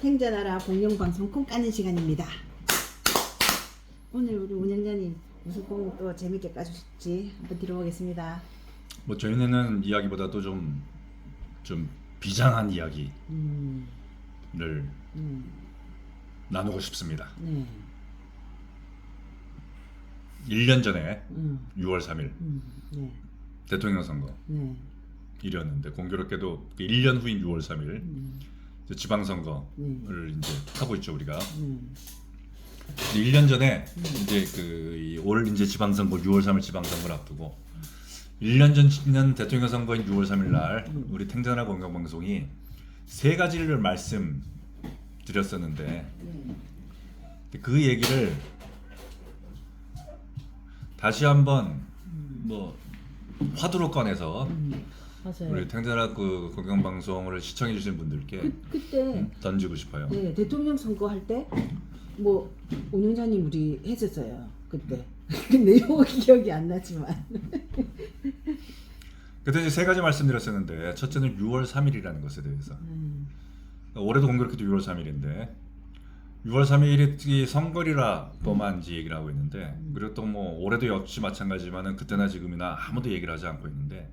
행자나라 공룡방송 콩 까는 시간입니다. 오늘 우리 운영자님 무슨 콩 또 재밌게 까주실지 한번 들어보겠습니다. 뭐 저희는 이야기보다도 좀 비장한 이야기를 나누고 싶습니다. 네. 1년 전에 6월 3일 네. 대통령 선거 네. 일이었는데 공교롭게도 1년 후인 6월 3일 이제 지방선거를 이제 하고 있죠 우리가. 1년 전에 이제 올 이제 지방선거 6월 3일 지방선거를 앞두고 1년 전 지난 대통령 선거인 6월 3일 날 우리 탱자나 공영방송이 세 가지를 말씀드렸었는데 그 얘기를 다시 한번 뭐 화두로 꺼내서 맞아요. 우리 탱자나 그 공영방송을 시청해 주신 분들께 그때 던지고 싶어요. 네, 대통령 선거 할 때 뭐 운영자님 우리 했었어요 그때. 그 내용은 기억이 안 나지만. 그때 이제 세 가지 말씀드렸었는데 첫째는 6월 3일이라는 것에 대해서. 올해도 공교롭게도 6월 3일인데 6월 3일이 선거리라고만 이제 얘기를 하고 있는데 그리고 또 뭐 올해도 역시 마찬가지지만은 그때나 지금이나 아무도 얘기를 하지 않고 있는데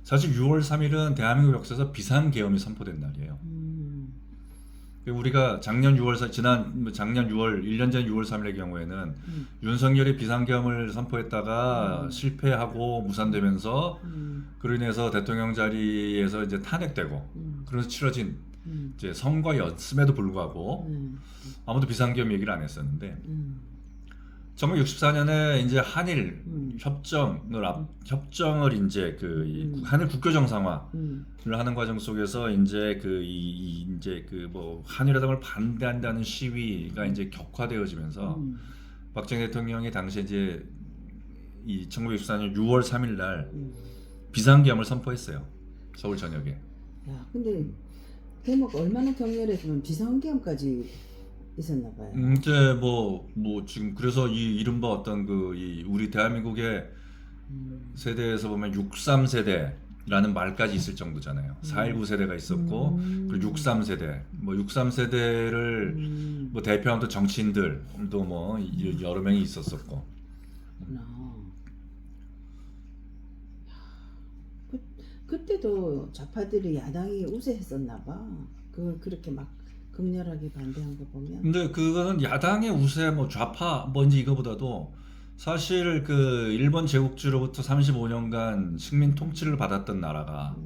사실 6월 3일은 대한민국 역사에서 비상계엄이 선포된 날이에요. 우리가 작년 6월 1년 전 6월 3일의 경우에는 윤석열이 비상계엄을 선포했다가 실패하고 무산되면서 그로 인해서 대통령 자리에서 이제 탄핵되고 그러면서 치러진 이제 선거였음에도 불구하고 아무도 비상계엄 얘기를 안 했었는데 1964년에 이제 한일 협정을 이제 한일 국교 정상화를 하는 과정 속에서 이제 이제 뭐 한일회담을 반대한다는 시위가 이제 격화되어지면서 박정희 대통령이 당시에 이제 이 1964년 6월 3일 날 비상계엄을 선포했어요. 서울 전역에. 야, 근데 대목 얼마나 격렬했으면 비상계엄까지 있었나 봐요. 이제 뭐 지금 그래서 이 이른바 어떤 이 우리 대한민국의 세대에서 보면 63세대라는 말까지 있을 정도잖아요. 4.19 세대가 있었고 그리고 63세대, 뭐 63세대를 뭐 대표하는 또 정치인들도 뭐 여러 명이 있었었고. 그때도 좌파들이 야당이 우세했었나 봐. 그걸 그렇게 막 극렬하게 반대한 거 보면. 근데 그거는 야당의 우세, 뭐 좌파, 뭔지 이거보다도 사실 일본 제국주로부터 35년간 식민 통치를 받았던 나라가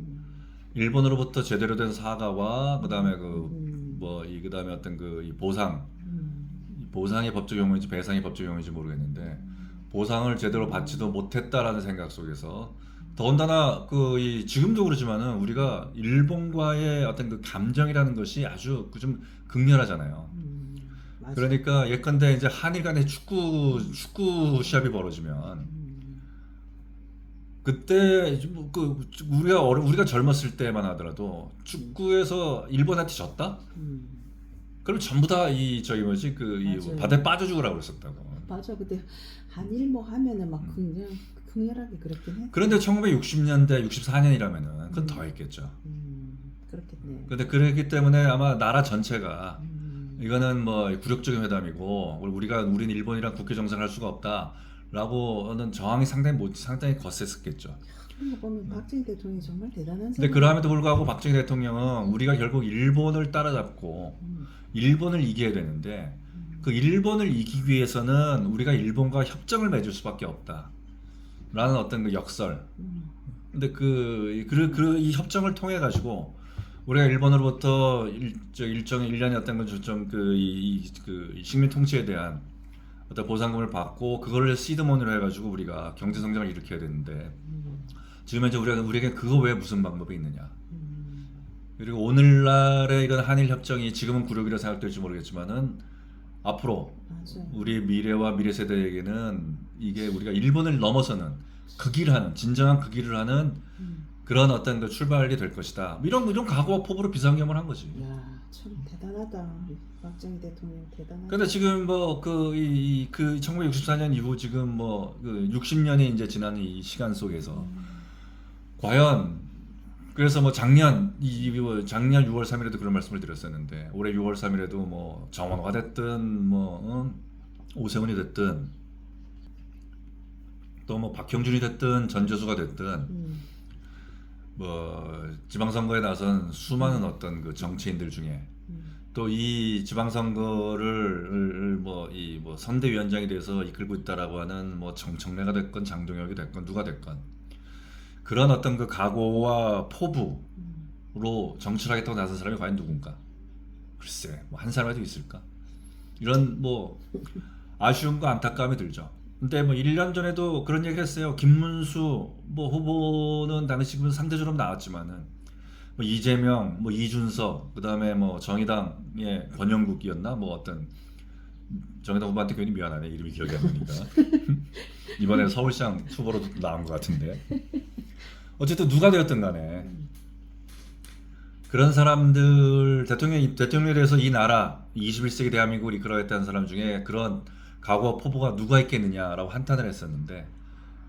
일본으로부터 제대로 된 사과와 그다음에 그다음에 어떤 이 보상의 법적 용어인지 배상의 법적 용어인지 모르겠는데 보상을 제대로 받지도 못했다라는 생각 속에서 더군다나 지금도 그렇지만은 우리가 일본과의 어떤 그 감정이라는 것이 아주 좀 극렬하잖아요. 그러니까 예컨대 이제 한일 간의 축구 시합이 벌어지면 그때 우리가 젊었을 때만 하더라도 축구에서 일본한테 졌다? 그럼 전부 다 바다에 빠져 죽으라고 그랬었다고. 맞아. 그때 한일 뭐 하면은 막 극렬하게 그랬긴 해. 그런데 1960년대 64년이라면은 그건 더 했겠죠. 그렇겠네. 근데 그렇기 때문에 아마 나라 전체가 이거는 뭐 굴욕적인 회담이고 우리는 일본이랑 국교 정상을 할 수가 없다라고는 저항이 상당히 거셌었겠죠. 그런 거 보면 박정희 대통령이 정말 대단한 근데 그럼에도 불구하고 박정희 대통령은 우리가 결국 일본을 따라잡고 일본을 이겨야 되는데 그 일본을 이기기 위해서는 우리가 일본과 협정을 맺을 수밖에 없다. 라는 어떤 그 역설. 근데 이 협정을 통해 가지고 우리가 일본으로부터 일련의 어떤 식민 통치에 대한 어떤 보상금을 받고 그거를 시드머니로 해가지고 우리가 경제 성장을 일으켜야 되는데 지금 현재 우리에게 그거 외에 무슨 방법이 있느냐. 그리고 오늘날의 이런 한일 협정이 지금은 굴욕이라 생각될지 모르겠지만은 앞으로 우리 미래와 미래 세대에게는 이게 우리가 일본을 넘어서는 진정한 그 길을 하는 그런 어떤 출발이 될 것이다. 이런 각오와 포부로 비상계엄을 한 거지. 야, 참 대단하다. 박정희 대통령 대단하다. 근데 지금 1964년 이후 지금 60년이 이제 지난 이 시간 속에서 과연 그래서 뭐 작년 6월 3일에도 그런 말씀을 드렸었는데 올해 6월 3일에도 뭐 정원호가 됐든 뭐 오세훈이 됐든 또 뭐 박형준이 됐든 전재수가 됐든 뭐 지방선거에 나선 수많은 어떤 그 정치인들 중에 또 이 지방선거를 뭐 이 뭐 선대위원장이 돼서 이끌고 있다라고 하는 뭐 정청래가 됐건 장동혁이 됐건 누가 됐건 그런 어떤 그 각오와 포부로 정치를 하겠다고 나선 사람이 과연 누군가? 글쎄, 뭐 한 사람이라도 있을까? 이런 뭐 아쉬움과 안타까움이 들죠. 근데 뭐 1년 전에도 그런 얘기 했어요. 김문수 뭐 후보는 당시 상대적으로 나왔지만은 뭐 이재명, 뭐 이준석, 그다음에 뭐 정의당의 권영국이었나? 뭐 어떤 정의당 후보한테 괜히 미안하네. 이름이 기억이 안 나니까. 이번에 서울시장 후보로 나온 것 같은데. 어쨌든 누가 되었든 간에 그런 사람들 대통령에 대해서 이 나라 21세기 대한민국을 이끌어야겠다는 사람 중에 그런 각오와 포부가 누가 있겠느냐라고 한탄을 했었는데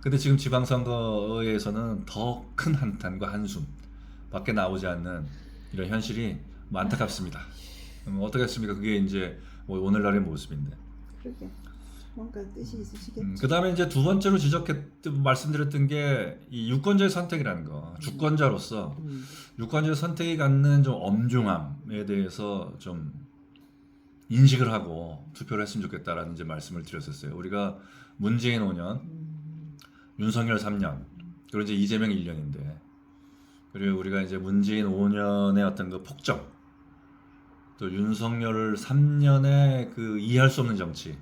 근데 지금 지방선거에서는 더 큰 한탄과 한숨 밖에 나오지 않는 이런 현실이 뭐 안타깝습니다. 어떻겠습니까? 그게 이제 뭐 오늘날의 모습인데. 그러게 뭔가 뜻이 있으시겠지. 그 다음에 이제 두 번째로 말씀드렸던 게 이 유권자의 선택이라는 거. 주권자로서 유권자의 선택이 갖는 좀 엄중함에 대해서 좀 인식을 하고 투표를 했으면 좋겠다라는 이제 말씀을 드렸었어요. 우리가 문재인 5년, 윤석열 3년, 그리고 이제 이재명 1년인데, 그리고 우리가 이제 문재인 5년의 어떤 그 폭정, 또 윤석열 3년의 그 이해할 수 없는 정치.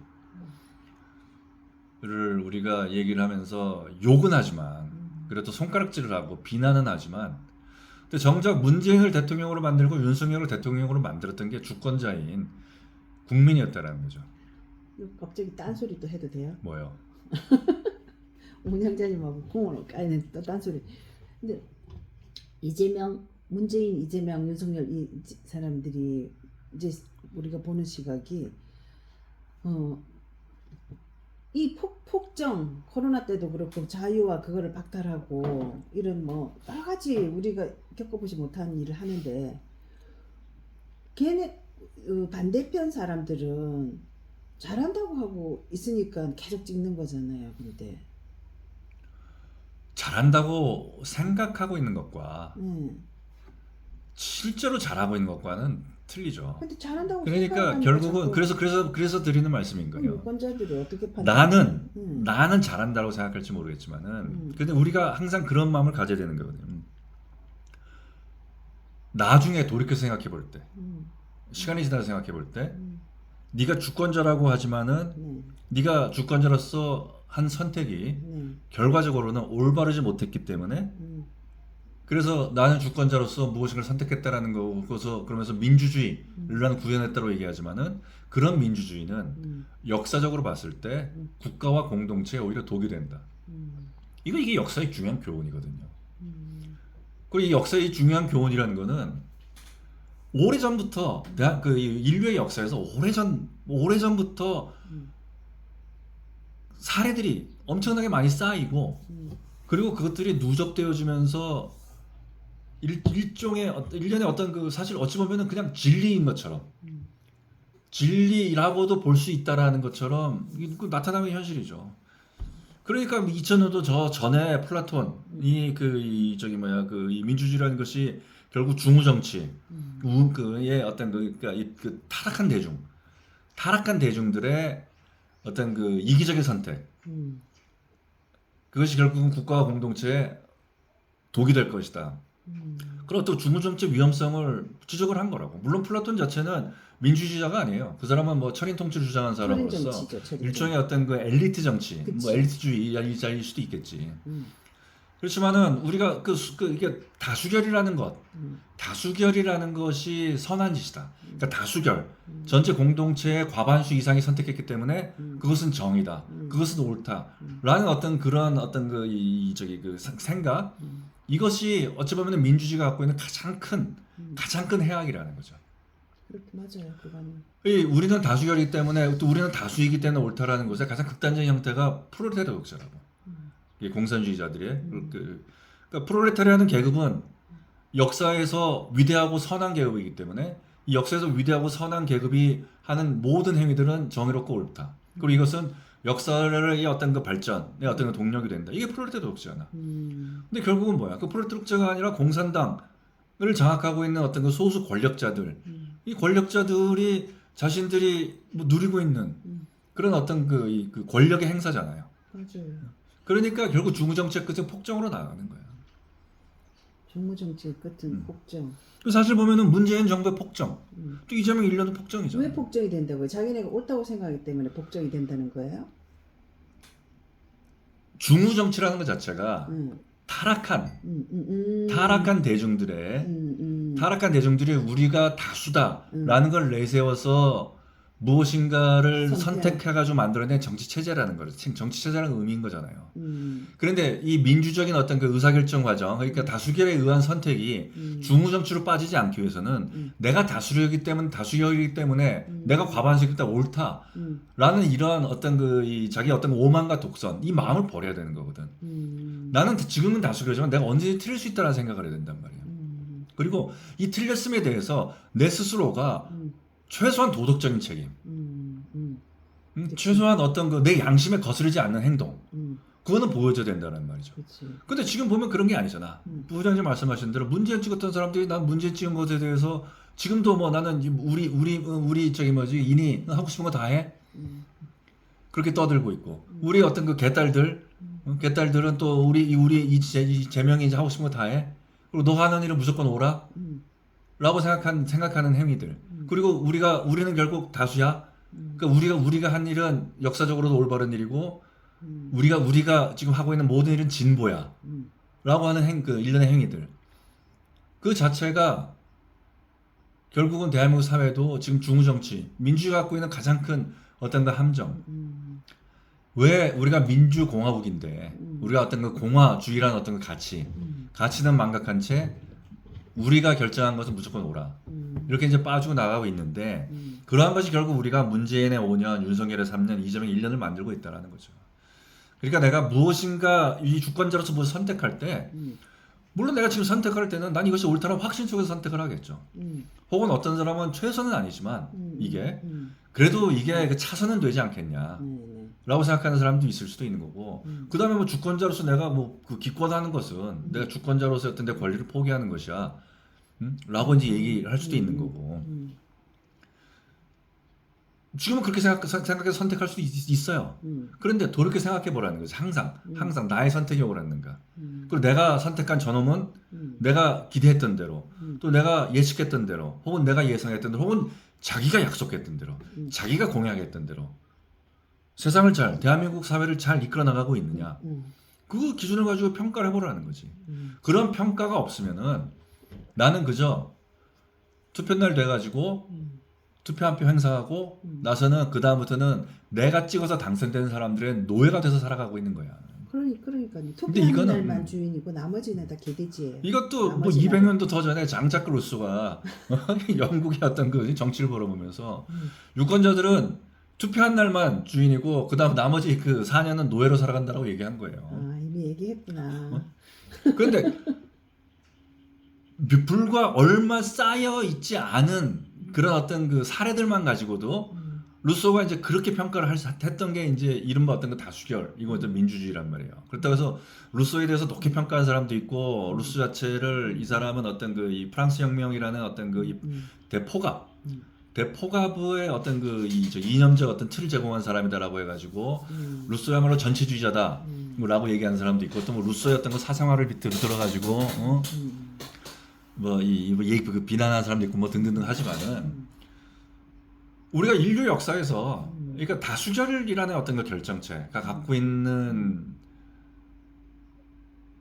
를 우리가 얘기를 하면서 욕은 하지만 그래도 손가락질을 하고 비난은 하지만 근데 정작 문재인을 대통령으로 만들고 윤석열을 대통령으로 만들었던 게 주권자인 국민이었다라는 거죠. 갑자기 딴소리 또 해도 돼요? 뭐요? 운영자님하고 공을 까이는 또 딴소리. 근데 문재인, 이재명, 윤석열 이 사람들이 이제 우리가 보는 시각이 이 폭정 코로나 때도 그렇고 자유와 그거를 박탈하고 이런 뭐 여러 가지 우리가 겪어보지 못한 일을 하는데 걔네 반대편 사람들은 잘한다고 하고 있으니까 계속 찍는 거잖아요. 근데 잘한다고 생각하고 있는 것과 실제로 잘하고 있는 것과는 틀리죠. 근데 잘한다고 그러니까 생각하니까 결국은 자꾸 그래서 드리는 말씀인 거예요. 유권자들이 어떻게 판단? 나는 잘한다고 생각할지 모르겠지만은 근데 우리가 항상 그런 마음을 가져야 되는 거거든요. 나중에 돌이켜 생각해 볼 때, 시간이 지나서 생각해 볼 때, 네가 주권자라고 하지만은 네가 주권자로서 한 선택이 결과적으로는 올바르지 못했기 때문에 그래서 나는 주권자로서 무엇인가를 선택했다라는 거고서 그러면서 민주주의를 나는 구현했다고 얘기하지만은 그런 민주주의는 역사적으로 봤을 때 국가와 공동체에 오히려 독이 된다. 이게 역사의 중요한 교훈이거든요. 그리고 이 역사의 중요한 교훈이라는 거는 오래전부터 그 인류의 역사에서 오래전부터 사례들이 엄청나게 많이 쌓이고 그리고 그것들이 누적되어지면서 일련의 어떤 그 사실 어찌 보면은 그냥 진리인 것처럼 진리라고도 볼 수 있다라는 것처럼 나타나는 현실이죠. 그러니까 2000년도 저 전에 플라톤이 이 민주주의라는 것이 결국 중우 정치, 그의 어떤 그 타락한 대중들의 어떤 그 이기적인 선택, 그것이 결국은 국가와 공동체에 독이 될 것이다. 그리고 또 중우 정치 위험성을 지적을 한 거라고. 물론 플라톤 자체는 민주주의자가 아니에요. 그 사람은 뭐 철인 통치를 주장한 사람으로서 일종의 어떤 그 엘리트 정치, 뭐 엘리트주의자일 수도 있겠지. 그렇지만은 우리가 이게 다수결이라는 것이 선한 짓이다. 그러니까 다수결, 전체 공동체의 과반수 이상이 선택했기 때문에 그것은 정의다, 그것은 옳다라는 어떤 그런 어떤 그 생각, 이것이 어찌 보면 민주주의가 갖고 있는 가장 큰 해악이라는 거죠. 그렇게 맞아요, 그거는. 우리는 다수결이기 때문에 또 우리는 다수이기 때문에 옳다라는 것의 가장 극단적인 형태가 프롤레타리아 독재라고. 공산주의자들의 그러니까 프롤레타리아는 계급은 역사에서 위대하고 선한 계급이기 때문에 이 역사에서 위대하고 선한 계급이 하는 모든 행위들은 정의롭고 옳다. 그리고 이것은 역사의 어떤 그 발전의 어떤 그 동력이 된다. 이게 프롤레타리아 독재잖아. 근데 결국은 뭐야? 그 프롤레타리아 독재가 아니라 공산당을 장악하고 있는 어떤 그 소수 권력자들, 이 권력자들이 자신들이 뭐 누리고 있는 그런 어떤 그 권력의 행사잖아요. 맞아요. 그러니까 결국 중국 정책 끝은 폭정으로 나가는 거야. 정무정치의 끝은 폭정. 사실 보면은 문재인 정부의 폭정, 또 이재명 1년도 폭정이잖아. 왜 폭정이 된다고요? 자기네가 옳다고 생각하기 때문에 폭정이 된다는 거예요? 중우 정치라는 것 자체가 음. 타락한 대중들의 타락한 대중들이 우리가 다수다라는 걸 내세워서 무엇인가를 선택해가지고 만들어낸 정치 체제라는 거죠. 정치 체제라는 의미인 거잖아요. 그런데 이 민주적인 어떤 그 의사결정 과정, 그러니까 다수결에 의한 선택이 중우 정치로 빠지지 않기 위해서는 내가 다수력이기 때문에 내가 과반수이기 때문에 옳다라는 이러한 어떤 이 자기 어떤 오만과 독선, 이 마음을 버려야 되는 거거든. 나는 지금은 다수결이지만 내가 언제든지 틀릴 수 있다는 생각을 해야 된단 말이야. 그리고 이 틀렸음에 대해서 내 스스로가 최소한 도덕적인 책임, 최소한 어떤 내 양심에 거스르지 않는 행동, 그거는 보여줘야 된다는 말이죠. 그치. 근데 지금 보면 그런 게 아니잖아. 부장님 말씀하신 대로 문재인 찍었던 사람들이 난 문재인 찍은 것에 대해서 지금도 뭐 나는 우리 저기 뭐지 인이 하고 싶은 거 다 해. 그렇게 떠들고 있고 우리 어떤 그 개딸들은 또 우리 이재명이 이제 하고 싶은 거 다 해. 그리고 너 하는 일은 무조건 오라. 라고 생각하는 행위들. 그리고 우리는 결국 다수야. 그러니까 우리가 한 일은 역사적으로도 올바른 일이고, 우리가 지금 하고 있는 모든 일은 진보야. 라고 하는 그 일련의 행위들. 그 자체가 결국은 대한민국 사회도 지금 중우정치, 민주주의가 갖고 있는 가장 큰 어떤 그 함정. 왜 우리가 민주공화국인데, 우리가 어떤 그 공화주의라는 어떤 그 가치는 망각한 채 우리가 결정한 것은 무조건 오라. 이렇게 이제 빠지고 나가고 있는데 그러한 것이 결국 우리가 문재인의 5년, 윤석열의 3년, 이재명의 1년을 만들고 있다는 거죠. 그러니까 내가 무엇인가 이 주권자로서 무엇을 선택할 때 물론 내가 지금 선택할 때는 난 이것이 옳다는 확신 속에서 선택을 하겠죠. 혹은 어떤 사람은 최선은 아니지만 이게 그래도 이게 그 차선은 되지 않겠냐 라고 생각하는 사람도 있을 수도 있는 거고 그 다음에 뭐 주권자로서 내가 뭐 그 기권하는 것은 내가 주권자로서 어떤 내 권리를 포기하는 것이야 라고 이제 얘기를 할 수도 있는 거고 지금은 그렇게 생각해서 선택할 수도 있어요. 그런데 돌이켜 생각해 보라는 거죠. 항상 나의 선택이 옳았는가. 그리고 내가 선택한 저놈은 내가 기대했던 대로 또 내가 예측했던 대로 혹은 내가 예상했던 대로 혹은 자기가 약속했던 대로 자기가 공약했던 대로 세상을 대한민국 사회를 잘 이끌어 나가고 있느냐. 그 기준을 가지고 평가를 해보라는 거지. 그런 평가가 없으면은 나는 그저 투표날 돼가지고 투표 한 표 행사하고 나서는 그 다음부터는 내가 찍어서 당선되는 사람들의 노예가 돼서 살아가고 있는 거야. 그러니까요. 근데 투표하는 날만 주인이고 나머지는 다 개돼지예요. 이것도 뭐 200년도 더 전에 장자크 루소가 영국의 어떤 그 정치를 벌어보면서 유권자들은 투표한 날만 주인이고 그 다음 나머지 그 4년은 노예로 살아간다라고 얘기한 거예요. 아 이미 얘기했구나. 그런데 불과 얼마 쌓여 있지 않은 그런 어떤 그 사례들만 가지고도 루소가 이제 그렇게 평가를 했던 게 이제 이른바 어떤 그 다수결, 이거 어떤 민주주의란 말이에요. 그렇다고 해서 루소에 대해서 높게 평가하는 사람도 있고, 루소 자체를 이 사람은 어떤 그 이 프랑스 혁명이라는 어떤 그 이 대포갑의 어떤 그 이념적 어떤 틀을 제공한 사람이다라고 해가지고 루소야말로 전체주의자다라고 얘기하는 사람도 있고, 또 뭐 루소의 어떤 그 사생활을 들어가지고 그 비난하는 사람도 있고 뭐 등등등 하지만은 우리가 인류 역사에서 그러니까 다수결이라는 어떤 그 결정체가 갖고 있는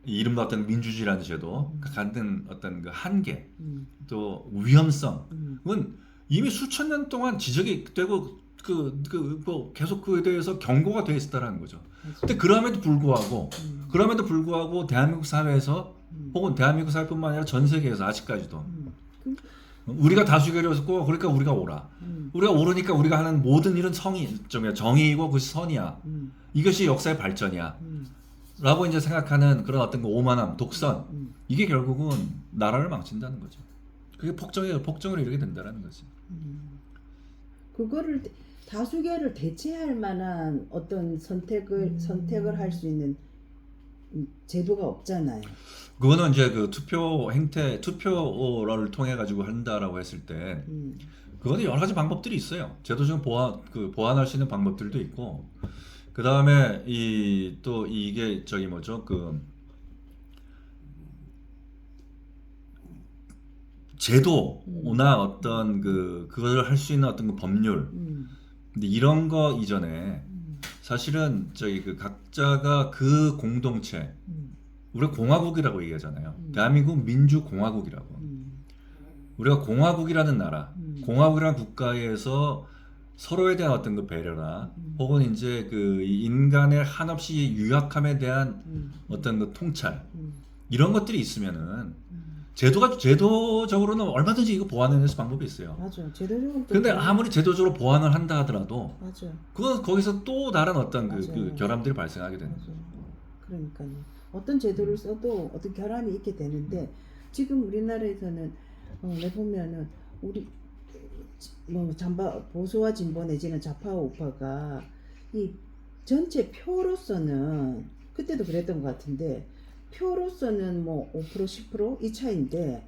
이른바 어떤 민주주의라는 제도가 갖는 어떤 그 한계 또 위험성은 이미 수천 년 동안 지적이 되고 뭐 계속 그에 대해서 경고가 돼 있었다라는 거죠. 근데 그럼에도 불구하고 대한민국 사회에서 혹은 대한민국 사회뿐만 아니라 전 세계에서 아직까지도 우리가 다수결이었고 그러니까 우리가 옳아. 우리가 옳으니까 우리가 하는 모든 일은 정의이고 그것이 선이야. 이것이 역사의 발전이야. 라고 이제 생각하는 그런 어떤 그 오만함, 독선, 음, 이게 결국은 나라를 망친다는 거죠. 그게 폭정으로 이르게 된다는 거지. 음. 그거를 다수결을 대체할 만한 어떤 선택을 할 수 있는 제도가 없잖아요. 그거는 이제 그 투표를 통해 가지고 한다라고 했을 때, 음, 그거는 여러 가지 방법들이 있어요. 제도적인 보완할 수 있는 방법들도 있고, 그 다음에 또 이게 저기 뭐죠? 그 제도나 어떤 그걸 할 수 있는 어떤 그 법률. 음, 근데 이런 거 이전에 음, 사실은 저희 그 각자가 그 공동체, 음, 우리가 공화국이라고 얘기하잖아요. 음. 대한민국 민주공화국이라고. 음, 우리가 공화국이라는 나라, 음. 공화국이라는 국가에서 서로에 대한 어떤 그 배려나 혹은 이제 이 인간의 한없이 유약함에 대한 음, 어떤 그 통찰, 음, 이런 것들이 있으면은 제도적으로는 얼마든지 이거 보완해낼 수 방법이 있어요. 맞아. 제도적으로 또 근데 그런- 아무리 제도적으로 보완을 한다 하더라도 맞아. 그건 거기서 또 다른 어떤 맞아요. 결함들이 발생하게 되는 맞아. 거죠. 그러니까요. 어떤 제도를 써도 어떤 결함이 있게 되는데 지금 우리나라에서는 내 보면은 우리 뭐 잠바 보수와 진보 내지는 좌파와 우파가 이 전체 표로서는 그때도 그랬던 것 같은데 표로서는 뭐 5% 10%이 차인데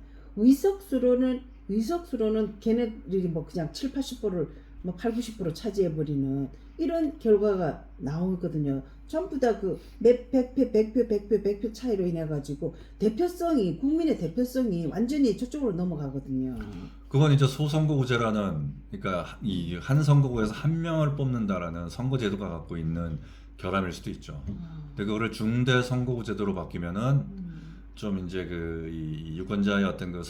의석수로는 걔네들이 뭐 그냥 7, 80%를 뭐 8, 90% 차지해 버리는 이런 결과가 나오거든요. 전부 다 그 몇 100표 차이로 인해 가지고 국민의 대표성이 완전히 저쪽으로 넘어가거든요. 그건 이제 소선거구제라는, 그러니까 이 한 선거구에서 한 명을 뽑는다라는 선거제도가 갖고 있는 결함일 수도 있죠. 근데 그거를 중대 선거구제도로 바뀌면은 좀 이제 이 유권자의 어떤 그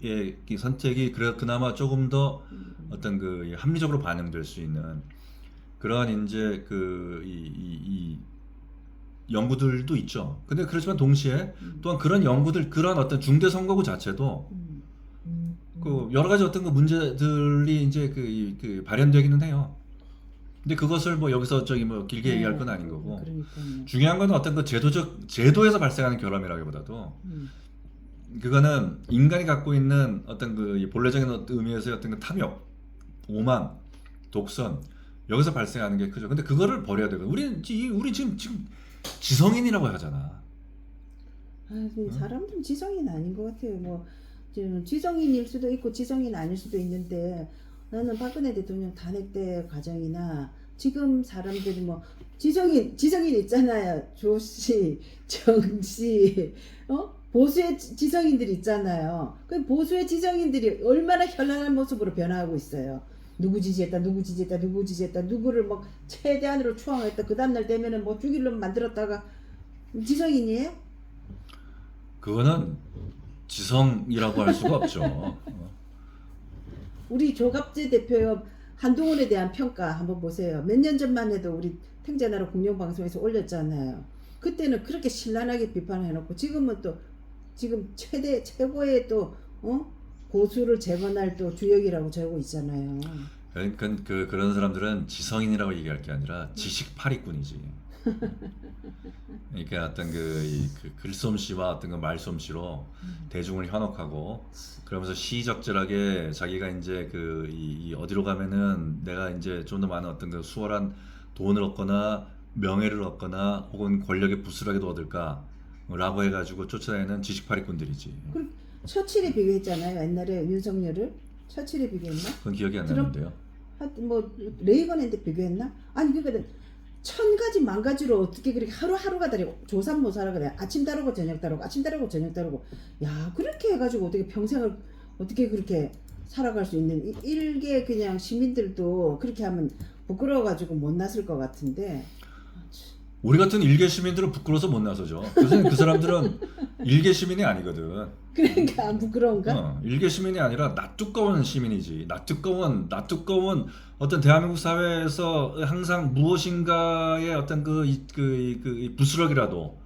이 선택이 그나마 조금 더 어떤 이 합리적으로 반영될 수 있는 그런 이제 이 연구들도 있죠. 근데 그렇지만 동시에 또한 그런 어떤 중대 선거구 자체도 여러 가지 어떤 그 문제들이 이제 발현되기는 해요. 근데 그것을 뭐 여기서 저기 뭐 길게 얘기할 건 아닌 거고, 그러니까요. 중요한 건 어떤 그 제도에서 발생하는 결함이라기보다도 그거는 인간이 갖고 있는 어떤 이 본래적인 어떤 의미에서의 어떤 그 탐욕, 오만, 독선, 여기서 발생하는 게 크죠. 근데 그거를 버려야 되거든. 우리 지금 지성인이라고 하잖아. 사람들은 지성인 아닌 것 같아요. 뭐 지성인일 수도 있고 지성인 아닐 수도 있는데 나는 박근혜 대통령 탄핵 때 과정이나 지금 사람들이 뭐 지성인 있잖아요. 조씨, 정씨, 보수의 지성인들이 있잖아요. 그 보수의 지성인들이 얼마나 현란한 모습으로 변화하고 있어요. 누구 지지했다, 누구를 뭐 최대한으로 추앙했다. 그 다음날 되면은 뭐 죽이려 만들었다가 지성인이에요? 그거는 지성이라고 할 수가 없죠. 우리 조갑재 대표의 한동훈에 대한 평가 한번 보세요. 몇 년 전만 해도 우리 탱자나라 공영방송에서 올렸잖아요. 그때는 그렇게 신랄하게 비판해놓고 지금 최고의 또 고수를 재건할 또 주역이라고 저러고 있잖아요. 그러니까 그런 사람들은 지성인이라고 얘기할 게 아니라 지식파리꾼이지. 그러니까 어떤 그 글솜씨와 어떤 그 말솜씨로 대중을 현혹하고, 그러면서 시의적절하게 자기가 이제 이 어디로 가면은 내가 이제 좀 더 많은 어떤 그 수월한 돈을 얻거나 명예를 얻거나 혹은 권력의 부스라기도 얻을까라고 해가지고 쫓아내는 지식파리꾼들이지. 그리고 처칠에 비교했잖아요. 옛날에 윤석열을 처칠에 비교했나? 그건 기억이 안 트럼- 나는데요. 하여튼 뭐 레이건한테 비교했나? 아니 그러니까 1000가지 만가지로 어떻게 그렇게 하루하루가 다르고 조삼모사라고 그래. 아침 다르고 저녁 다르고 아침 다르고 저녁 다르고 야 그렇게 해가지고 어떻게 평생을 어떻게 그렇게 살아갈 수 있는 일개 그냥 시민들도 그렇게 하면 부끄러워가지고 못 났을 것 같은데 우리 같은 일개 시민들은 부끄러워서 못 나서죠. 그 사람들은 일개 시민이 아니거든. 그러니까 안 부끄러운가? 일개 시민이 아니라 낯두꺼운 시민이지. 낯두꺼운 어떤 대한민국 사회에서 항상 무엇인가의 어떤 이 부스럭이라도,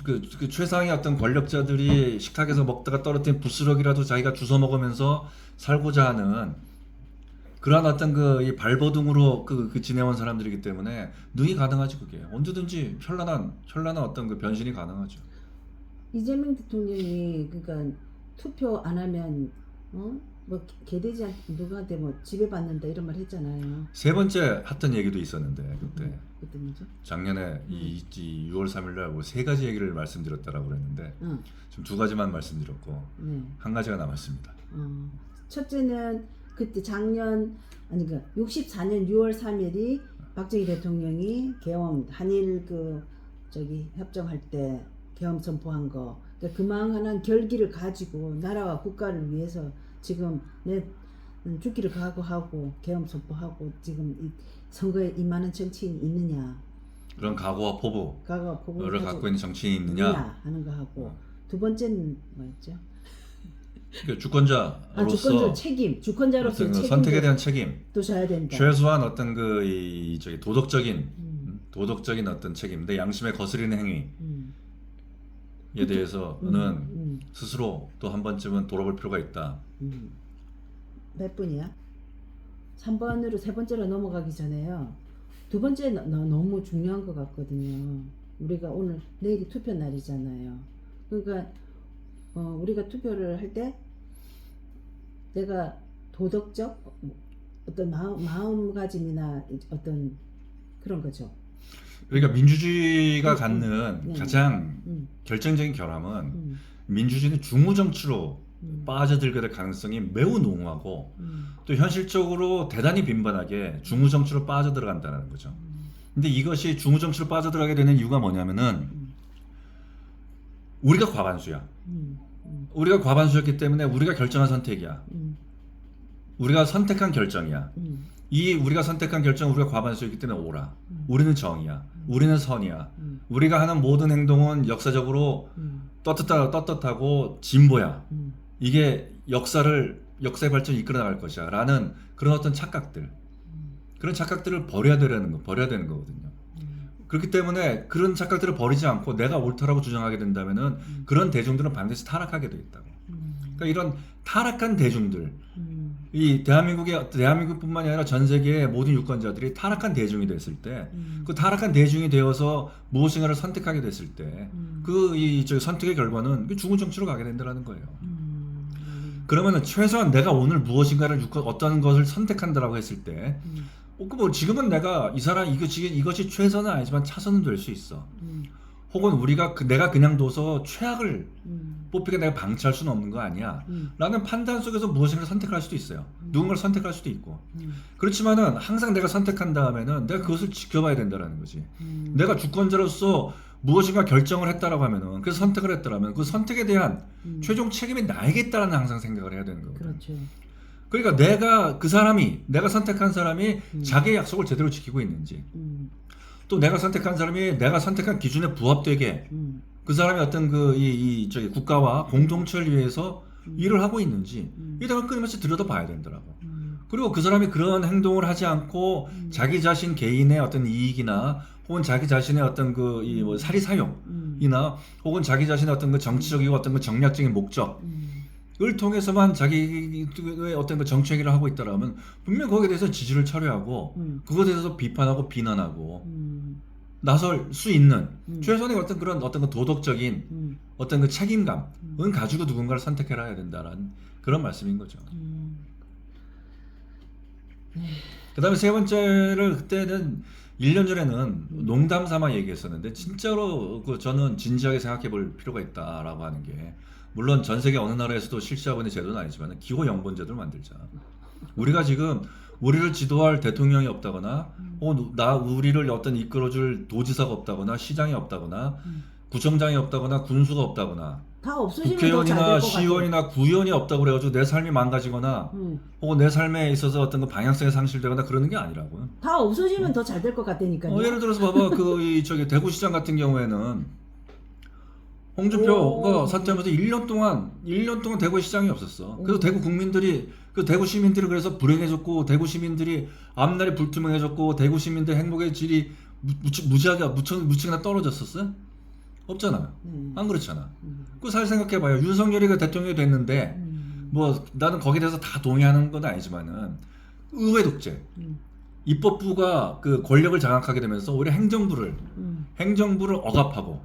그 최상의 어떤 권력자들이 식탁에서 먹다가 떨어뜨린 부스럭이라도 자기가 주워 먹으면서 살고자 하는 그러한 어떤 그 이 발버둥으로 그 지내온 사람들이기 때문에 능이 가능하지 그게 언제든지 현란한 어떤 그 변신이 가능하죠. 이재명 대통령이 그러니까 투표 안 하면 뭐 개돼지 누구한테 뭐 지배받는다 이런 말 했잖아요. 세 번째 했던 얘기도 있었는데 그때 그때 뭐죠? 작년에 이 6월 3일 날 세 가지 얘기를 말씀드렸다라고 그랬는데 응. 지금 두 가지만 말씀드렸고 네. 한 가지가 남았습니다. 첫째는 그때 작년 아니 그 64년 6월 3일이 박정희 대통령이 계엄 한일 협정할 때 계엄 선포한 거 그러니까 그만한 결기를 가지고 나라와 국가를 위해서 지금 내 죽기를 각오하고 계엄 선포하고 지금 이 선거에 임하는 정치인이 있느냐 그런 각오와 각오와 포부를 포부를 갖고 있는 정치인이 있느냐 하는 거 하고 두 번째는 뭐였죠? 그러니까 주권자로서 주권자로서 어떤 그 책임도 선택에 대한 책임 또 져야 된다. 최소한 어떤 저기 도덕적인 어떤 책임 내 양심에 거스르는 행위에 대해서는 스스로 또 한 번쯤은 돌아볼 필요가 있다. 몇 분이야? 3번으로 세 번째로 넘어가기 전에요. 두 번째 너무 중요한 것 같거든요. 우리가 내일이 투표 날이잖아요. 그러니까 우리가 투표를 할 때 내가 도덕적 어떤 마음가짐이나 어떤 그런 거죠. 그러니까 민주주의가 갖는 네. 가장 결정적인 결함은 민주주의는 중우 정치로 빠져들게 될 가능성이 매우 농후하고 또 현실적으로 대단히 빈번하게 중우 정치로 빠져들어간다는 거죠. 근데 이것이 중우 정치로 빠져들어가게 되는 이유가 뭐냐면은 우리가 과반수야. 우리가 과반수였기 때문에 우리가 결정한 선택이야. 우리가 선택한 결정이야. 이 우리가 선택한 결정은 우리가 과반수였기 때문에 옳아. 우리는 정이야. 우리는 선이야. 우리가 하는 모든 행동은 역사적으로 떳떳하고 진보야. 이게 역사의 발전을 이끌어 나갈 것이야. 라는 그런 어떤 착각들. 그런 착각들을 버려야 되는 거거든요. 그렇기 때문에 그런 착각들을 버리지 않고 내가 옳다라고 주장하게 된다면은 그런 대중들은 반드시 타락하게 되겠다고. 그러니까 이런 타락한 대중들, 이 대한민국뿐만이 아니라 전 세계의 모든 유권자들이 타락한 대중이 됐을 때, 그 타락한 대중이 되어서 무엇인가를 선택하게 됐을 때, 저 선택의 결과는 중우 정치로 가게 된다는 거예요. 그러면은 최소한 내가 오늘 무엇인가를 어떤 것을 선택한다라고 했을 때, 뭐 지금은 내가 이것이 최선은 아니지만 차선은 될 수 있어. 혹은 내가 그냥 둬서 최악을 뽑히게 내가 방치할 수는 없는 거 아니야. 라는 판단 속에서 무엇인가를 선택할 수도 있어요. 누군가를 선택할 수도 있고. 그렇지만은 항상 내가 선택한 다음에는 내가 그것을 지켜봐야 된다는 거지. 내가 주권자로서 무엇인가 결정을 했다라고 하면은 그래서 선택을 했다라면 그 선택에 대한 최종 책임이 나에게 있다라는 항상 생각을 해야 되는 거거든. 그렇죠. 그러니까 내가 선택한 사람이 자기의 약속을 제대로 지키고 있는지, 또 내가 선택한 사람이 내가 선택한 기준에 부합되게 그 사람이 어떤 저기 국가와 공동체를 위해서 일을 하고 있는지 이걸 끊임없이 들여다봐야 된다라고. 그리고 그 사람이 그런 행동을 하지 않고 자기 자신 개인의 어떤 이익이나 혹은 자기 자신의 어떤 뭐 사리 사용이나 혹은 자기 자신의 어떤 정치적이고 어떤 정략적인 목적을 통해서만 자기의 어떤 정치 행위를 하고 있다라면 분명 거기에 대해서 지지를 철회하고 그것에 대해서 비판하고 비난하고 나설 수 있는 최소한의 어떤 도덕적인 어떤 책임감은 가지고 누군가를 선택해야 된다라는 그런 말씀인 거죠. 그 다음에 세 번째를 그때는 1년 전에는 농담 삼아 얘기했었는데 진짜로 저는 진지하게 생각해 볼 필요가 있다라고 하는 게, 물론 전 세계 어느 나라에서도 실시하고 있는 제도는 아니지만 기호 영번제도를 만들자. 우리가 지금 우리를 지도할 대통령이 없다거나 혹은 우리를 어떤 이끌어줄 도지사가 없다거나 시장이 없다거나 구청장이 없다거나 군수가 없다거나 다 없어지면 국회의원이나 시의원이나 구의원이 없다고 그래가지고 내 삶이 망가지거나 혹은 내 삶에 있어서 어떤 상실되거나 그러는 게 아니라고요. 다 없어지면 더 잘 될 것 같다니까요. 예를 들어서 봐봐 저기 대구시장 같은 경우에는 홍준표가 사퇴하면서 1년 동안 대구시장이 없었어. 그래서 대구 시민들이 그래서 불행해졌고, 대구 시민들이 앞날이 불투명해졌고, 대구 시민들 행복의 질이 무척이나 떨어졌었어요? 없잖아. 안 그렇잖아. 그 잘 생각해봐요. 윤석열이가 대통령이 됐는데, 뭐 나는 거기에 대해서 다 동의하는 건 아니지만은 의회 독재. 음. 입법부가 그 권력을 장악하게 되면서 오히려 행정부를 억압하고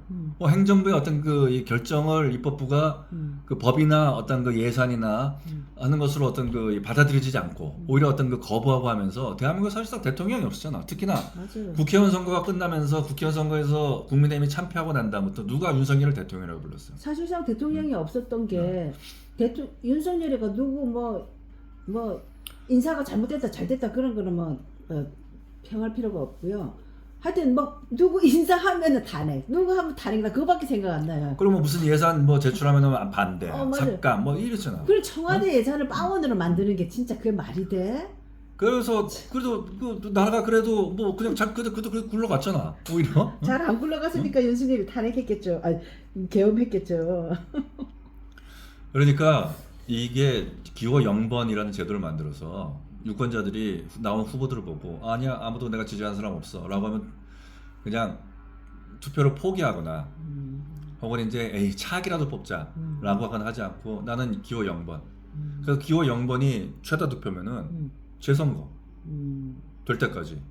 행정부의 어떤 그 이 결정을 입법부가 그 법이나 어떤 그 예산이나 하는 것으로 어떤 그 받아들여지지 않고 오히려 어떤 그 거부하고 하면서 대한민국 사실상 대통령이 없었잖아. 특히나 맞아요. 국회의원 선거가 끝나면서 국회의원 선거에서 국민의힘이 참패하고 난 다음부터 누가 윤석열을 대통령이라고 불렀어요? 사실상 대통령이 없었던 게 윤석열이가 누구 뭐 인사가 잘못됐다 잘됐다 그런 거는 뭐 평할 필요가 없고요. 하여튼 뭐 누구 인사하면은 탄핵, 누구 하면 탄핵이나 그거밖에 생각 안 나요. 그리고 뭐 무슨 예산 뭐 제출하면은 반대, 맞아요. 삭감 뭐 이랬잖아. 그리고 청와대 예산을 빵원으로 만드는 게 진짜 그게 말이 돼? 그래서 그래도 그 나라가 그래도 뭐 그냥 그래도 굴러갔잖아 오히려. 잘 안 굴러갔으니까 윤석열이 탄핵했겠죠. 계엄했겠죠. 그러니까 이게 기호 0번이라는 제도를 만들어서 유권자들이 나온 후보들을 보고 아니야 아무도 내가 지지하는 사람 없어 라고 하면 그냥 투표를 포기하거나 혹은 이제 에이 차기라도 뽑자 라고 하거나 하지 않고 나는 기호 0번 그래서 기호 0번이 최다 득표면은 재선거 될 때까지.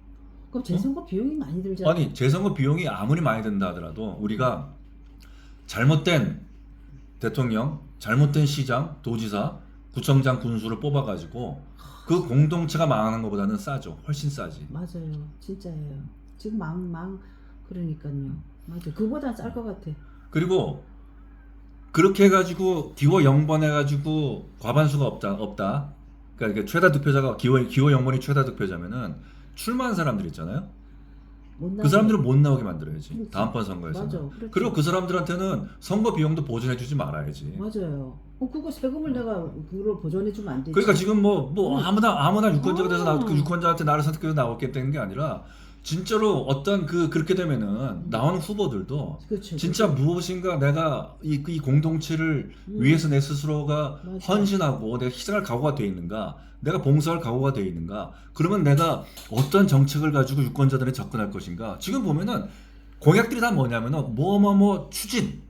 그럼 재선거 비용이 많이 들잖아. 아니 재선거 비용이 아무리 많이 든다 하더라도 우리가 잘못된 대통령, 잘못된 시장, 도지사, 구청장, 군수를 뽑아가지고 그 공동체가 망하는 것보다는 싸죠. 훨씬 싸지. 맞아요. 진짜예요. 지금 그러니까요. 맞아. 그보다 쌀 것 같아. 그리고 그렇게 해가지고 기호 0번 해가지고 과반수가 없다. 그러니까 최다 득표자가 기호 0번이 최다 득표자면은 출마한 사람들 있잖아요. 그 사람들은 못 나오게 만들어야지. 그렇지. 다음번 선거에서. 맞아. 그렇지. 그리고 그 사람들한테는 선거 비용도 보존해주지 말아야지. 맞아요. 그거 세금을 내가 그걸 보존해주면 안 되지. 그러니까 지금 뭐 아무나 유권자가 돼서 그 유권자한테 나를 선택해서 나오겠다는 게 아니라 진짜로 어떤 그렇게 되면은 나오는 후보들도 그렇죠. 진짜 무엇인가 내가 이 공동체를 위해서 내 스스로가 맞아. 헌신하고 내가 희생할 각오가 돼 있는가, 내가 봉사할 각오가 돼 있는가, 그러면 내가 어떤 정책을 가지고 유권자들에 접근할 것인가. 지금 보면은 공약들이 다 뭐냐면은 뭐 추진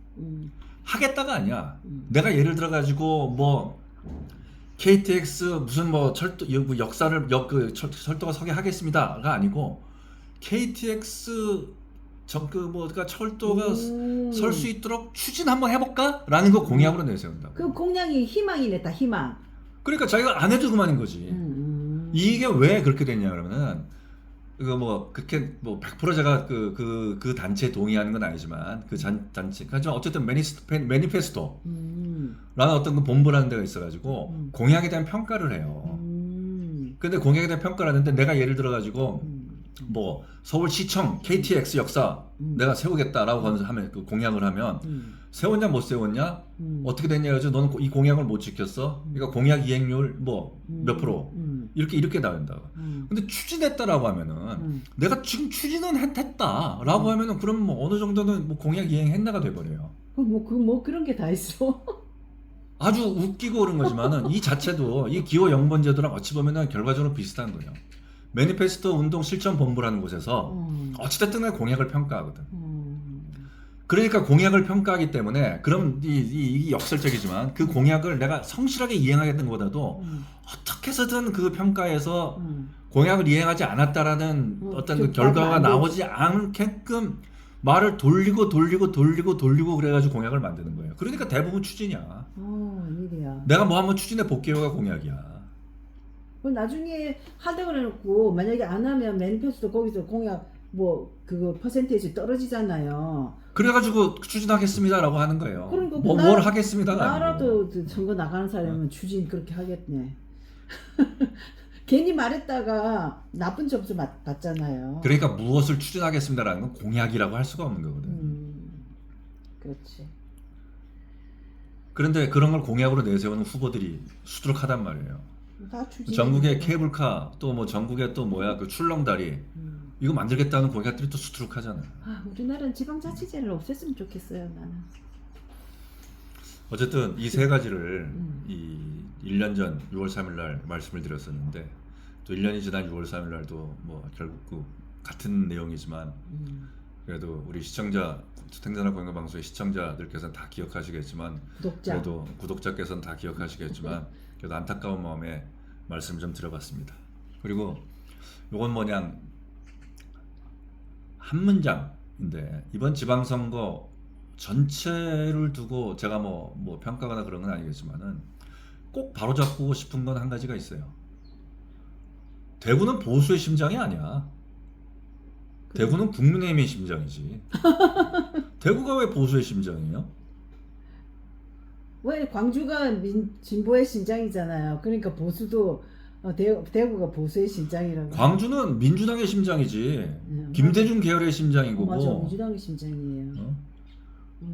하겠다가 아니야. 내가 예를 들어 가지고 뭐 KTX 무슨 뭐 철도 역사를 철도가 서게 하겠습니다가 아니고 KTX 그러니까 철도가 설 수 있도록 추진 한번 해볼까라는 거 공약으로 내세운다. 그 공약이 희망이네, 다 희망. 그러니까 자기가 안 해도 그만인 거지. 이게 왜 그렇게 됐냐 그러면은 이거 뭐 그렇게 뭐 100% 제가 그 단체에 동의하는 건 아니지만 그 단체 하지만 어쨌든 매니페스토라는 어떤 그 본부라는 데가 있어가지고 공약에 대한 평가를 해요. 근데 공약에 대한 평가를 하는데 내가 예를 들어가지고 뭐 서울시청 KTX 역사 내가 세우겠다라고 하면 그 공약을 하면 세웠냐 못 세웠냐 어떻게 됐냐 해서 너는 이 공약을 못 지켰어. 그러니까 공약 이행률 뭐 몇 프로 이렇게 나온다. 근데 추진했다라고 하면은 내가 지금 추진은 했다라고 하면은 그럼 뭐 어느 정도는 뭐 공약 이행했나가 돼버려요. 뭐 그런 게 다 있어. 아주 웃기고 그런 거지만은 이 자체도 이 기호 0번 제도랑 어찌 보면은 결과적으로 비슷한 거예요. 매니페스토 운동 실천 본부라는 곳에서 어찌됐든 간에 공약을 평가하거든. 그러니까 공약을 평가하기 때문에 그럼 이 역설적이지만 그 공약을 내가 성실하게 이행하겠다는 것보다도 어떻게 해서든 그 평가에서 공약을 이행하지 않았다라는 어떤 그 결과가 나오지 않게끔 말을 돌리고 그래가지고 공약을 만드는 거예요. 그러니까 대부분 추진이야. 일이야. 내가 뭐 한번 추진해 볼게요가 공약이야. 나중에 하다고 해놓고 만약에 안 하면 매니페스토 거기서 공약 뭐 그거 퍼센테이지 떨어지잖아요. 그래가지고 추진하겠습니다라고 하는 거예요. 그러니까 뭘 하겠습니다가 나라도 아니고. 선거 나가는 사람은 추진 그렇게 하겠네. 괜히 말했다가 나쁜 점수 받잖아요. 그러니까 무엇을 추진하겠습니다라는 건 공약이라고 할 수가 없는 거거든. 그렇지. 그런데 그런 걸 공약으로 내세우는 후보들이 수두룩하단 말이에요. 다 추진. 전국의 케이블카 또 뭐 전국의 또 뭐야 그 출렁다리 이거 만들겠다는 공약들이 또 수두룩하잖아요. 우리나라는 지방자치제를 없앴으면 좋겠어요. 나는. 어쨌든 이 세 가지를 이 1년 전 6월 3일 날 말씀을 드렸었는데 또 1년이 지난 6월 3일 날도 뭐 결국 그 같은 내용이지만 그래도 우리 시청자 생산화 공영 방송의 시청자들께서는 다 기억하시겠지만 그래도 구독자께서는 다 기억하시겠지만 그래도 안타까운 마음에 말씀을 좀 드려봤습니다. 그리고 요건 뭐냐 한 문장인데 이번 지방선거 전체를 두고 제가 뭐 평가하거나 그런 건 아니겠지만은 꼭 바로잡고 싶은 건 한 가지가 있어요. 대구는 보수의 심장이 아니야. 대구는 국민의힘의 심장이지. 대구가 왜 보수의 심장이에요? 왜 광주가 진보의 심장이잖아요. 그러니까 보수도 대구가 보수의 심장이라고. 광주는 민주당의 심장이지. 네, 김대중 계열의 심장이고. 맞아, 민주당의 심장이에요.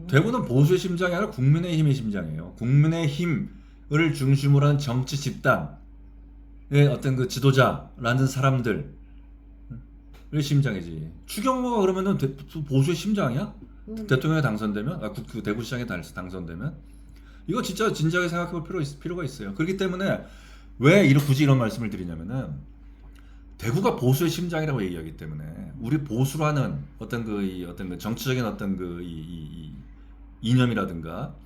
대구는 보수의 심장이 아니라 국민의힘의 심장이에요. 국민의힘을 중심으로 한 정치 집단의 어떤 그 지도자라는 사람들의 심장이지. 추경호가 그러면은 보수의 심장이야? 대통령에 당선되면? 그 대구시장에 당선되면? 이거 진짜 진지하게 생각해볼 필요가 있어요. 그렇기 때문에 왜 굳이 이런 말씀을 드리냐면은 대구가 보수의 심장이라고 얘기하기 때문에 우리 보수라는 어떤 그 정치적인 어떤 이 이념이라든가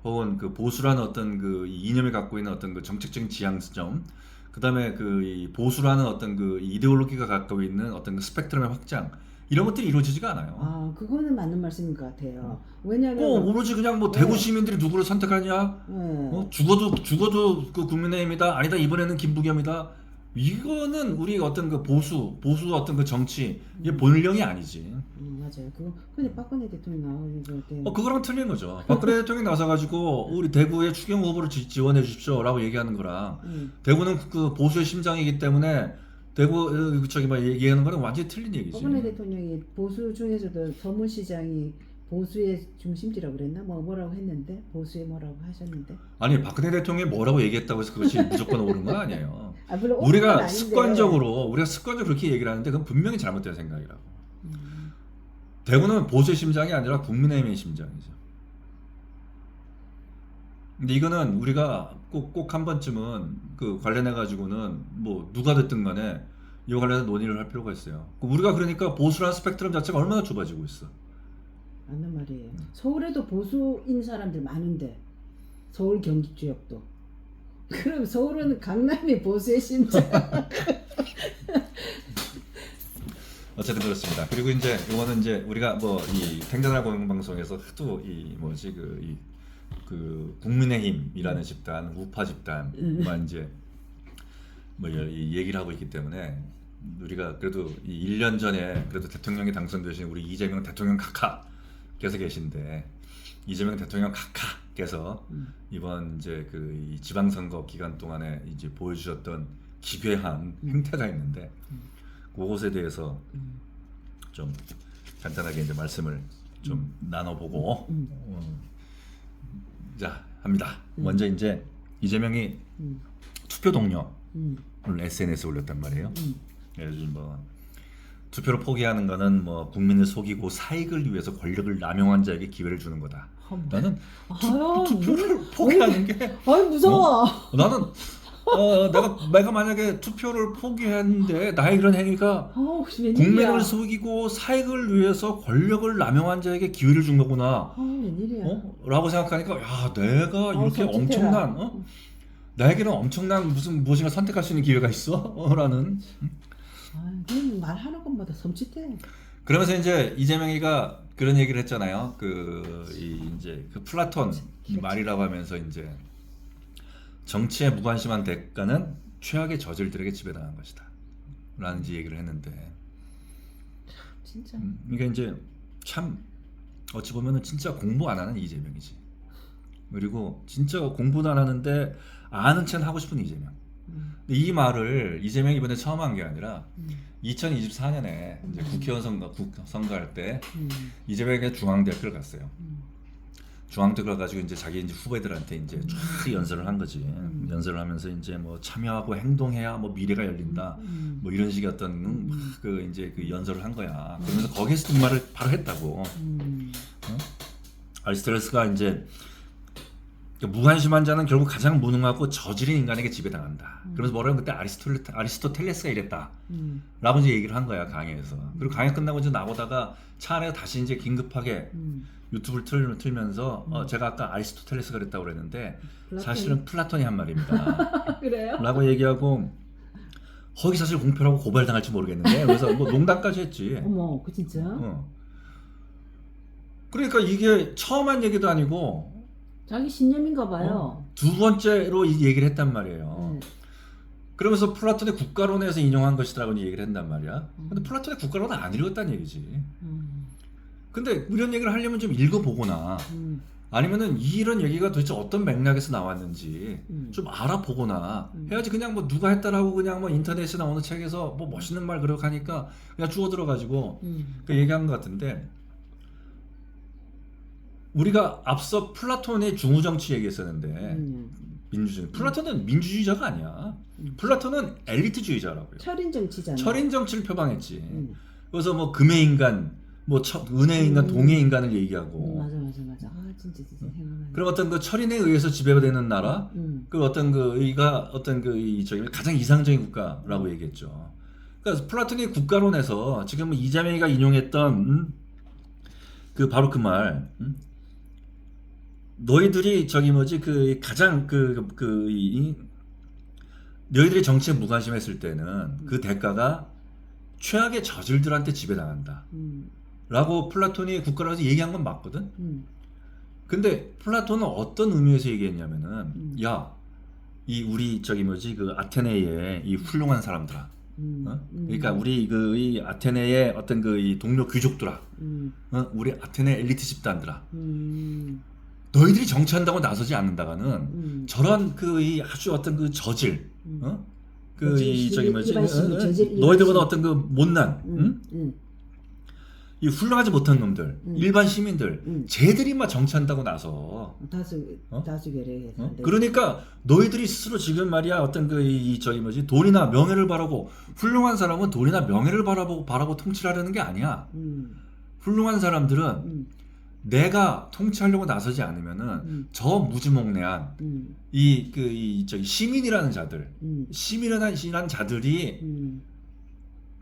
혹은 그 보수라는 어떤 그 이념을 갖고 있는 어떤 그 정책적인 지향점, 그다음에 이 보수라는 어떤 그 이데올로기가 갖고 있는 어떤 그 스펙트럼의 확장, 이런 것들이 이루어지지가 않아요. 아, 그거는 맞는 말씀인 것 같아요. 왜냐면 오로지 그냥 뭐 대구 시민들이 누구를 선택하냐? 죽어도 그 국민의힘이다. 아니다, 이번에는 김부겸이다. 이거는 우리 어떤 그 보수 어떤 그 정치 의 본령이 아니지. 맞아요. 그거 근데 박근혜 대통령 나오고 그거랑 틀린 거죠. 박근혜 대통령이 나서가지고 우리 대구의 추경호 후보를 지원해 주십시오라고 얘기하는 거랑 대구는 그 보수의 심장이기 때문에 대구 얘기하는 거는 완전히 틀린 얘기지. 박근혜 대통령이 보수 중에서도 서문시장이 보수의 중심지라고 그랬나? 뭐라고 했는데 보수의 뭐라고 하셨는데. 아니, 박근혜 대통령이 뭐라고 얘기했다고 해서 그것이 무조건 옳은 건 아니에요. 물론 우리가 습관적으로 그렇게 얘기를 하는데 그건 분명히 잘못된 생각이라고. 대구는 보수의 심장이 아니라 국민의힘의 심장이죠. 근데 이거는 우리가 꼭 한 번쯤은 그 관련해 가지고는 뭐 누가 됐든 간에 이와 관련해서 논의를 할 필요가 있어요. 우리가 그러니까 보수라는 스펙트럼 자체가 얼마나 좁아지고 있어. 맞는 말이에요. 서울에도 보수인 사람들 많은데, 서울 경기 지역도. 그럼 서울은 강남이 보수의 심장. 어쨌든 그렇습니다. 그리고 이제 이거는 이제 우리가 뭐 이 탱자날 공영방송에서 하도 그 국민의힘이라는 집단, 우파 집단만 이제 뭐 이 얘기를 하고 있기 때문에 우리가 그래도 이 1년 전에 그래도 대통령이 당선되신 우리 이재명 대통령 카카께서 계신데, 이재명 대통령 카카께서 이번 이제 이 지방선거 기간 동안에 이제 보여주셨던 기괴한 행태가 있는데 그것에 대해서 좀 간단하게 이제 말씀을 좀 나눠보고 자 합니다. 먼저 이제 이재명이 투표 동료를 SNS에 올렸단 말이에요. 요즘 뭐 투표를 포기하는 거는 뭐 국민을 속이고 사익을 위해서 권력을 남용한 자에게 기회를 주는 거다. 나는 투표를 포기하는 게 무서워. 나는 내가 만약에 투표를 포기했는데 나의 그런 행위가 국민을 속이고 사익을 위해서 권력을 남용한 자에게 기회를 준 거구나. 웬일이야. 라고 생각하니까 야, 내가 이렇게 엄청난 나에게는 엄청난 무엇인가 선택할 수 있는 기회가 있어? 라는. 그건 말하는 것마다 섬찟해. 그러면서 이제 이재명이가 그런 얘기를 했잖아요. 이제 그 플라톤 말이라고 하면서 이제 정치에 무관심한 대가는 최악의 저질들에게 지배당한 것이다. 라는 얘기를 했는데. 진짜. 이게 이제 참 어찌 보면은 진짜 공부 안 하는 이재명이지. 그리고 진짜 공부도 안 하는데 아는 척 하고 싶은 이재명. 근데 이 말을 이재명이 이번에 처음 한 게 아니라 2024년에 이제 국회의원 선거할 때 이재명이 중앙대학교를 갔어요. 중앙대학교를 가지고 이제 자기 이제 후배들한테 이제 쫙 연설을 한 거지. 연설을 하면서 이제 뭐 참여하고 행동해야 뭐 미래가 열린다. 뭐 이런 식의 어떤 이제 그 연설을 한 거야. 그러면서 거기에서 이 말을 바로 했다고. 아리스토텔레스가 이제 무관심한 자는 결국 가장 무능하고 저질인 인간에게 지배당한다. 그래서 뭐라고 그때 아리스토텔레스가 이랬다. 라고 이제 얘기를 한 거야, 강의에서. 그리고 강의 끝나고 이제 나오다가 차 안에 다시 이제 긴급하게 유튜브를 틀면서 제가 아까 아리스토텔레스가 그랬다고 그랬는데 사실은 플라톤이 한 말입니다. 그래요? 라고 얘기하고 허위사실 공표라고 고발당할지 모르겠는데 그래서 뭐 농담까지 했지. 어머, 그 진짜? 그러니까 이게 처음 한 얘기도 아니고 자기 신념인가 봐요. 두 번째로 이 얘기를 했단 말이에요. 네. 그러면서 플라톤의 국가론에서 인용한 것이라고 얘기를 한단 말이야. 근데 플라톤의 국가론은 안 읽었다는 얘기지. 근데 이런 얘기를 하려면 좀 읽어보거나 아니면은 이런 얘기가 도대체 어떤 맥락에서 나왔는지 좀 알아보거나 해야지. 그냥 뭐 누가 했다라고 그냥 뭐 인터넷이나 어느 책에서 뭐 멋있는 말 그러고 하니까 그냥 주워들어가지고 그 얘기한 것 같은데, 우리가 앞서 플라톤의 중우정치 얘기했었는데 민주주의. 플라톤은 민주주의자가 아니야. 플라톤은 엘리트주의자라고요. 철인 정치잖아. 철인 정치를 표방했지. 그래서 뭐 금의 인간, 뭐 은의 인간, 동의 인간을 얘기하고. 맞아. 아 진짜 생각나네. 그럼 어떤 그 철인에 의해서 지배되는 나라, 그 어떤 그가 어떤 그 저기 가장 이상적인 국가라고 얘기했죠. 그러니까 플라톤의 국가론에서 지금 이재명이가 인용했던 그 바로 그 말. 너희들이 저기 뭐지 그 가장 너희들이 정치에 무관심했을 때는 그 대가가 최악의 저질들한테 지배당한다. 라고 플라톤이 국가론에서 얘기한 건 맞거든. 근데 플라톤은 어떤 의미에서 얘기했냐면은 이 우리 저기 뭐지 그 아테네의 이 훌륭한 사람들아. 그러니까 우리 이 아테네의 어떤 그 이 동료 귀족들아. 우리 아테네 엘리트 집단들아. 너희들이 정치한다고 나서지 않는다가는 저런 그 이 아주 어떤 그 저질, 그 이 저기 뭐지, 너희들보다 어떤 그 못난, 이 훌륭하지 못한 놈들, 일반 시민들, 쟤들이 막 정치한다고 나서 다수결에 그러니까 너희들이 스스로 지금 말이야 어떤 그 이 저기 뭐지 돈이나 명예를 바라고, 훌륭한 사람은 돈이나 명예를 바라고 통치를 하려는 게 아니야. 훌륭한 사람들은 내가 통치하려고 나서지 않으면은 저 무지몽래한 저기 시민이라는 자들, 시민이라는 자들이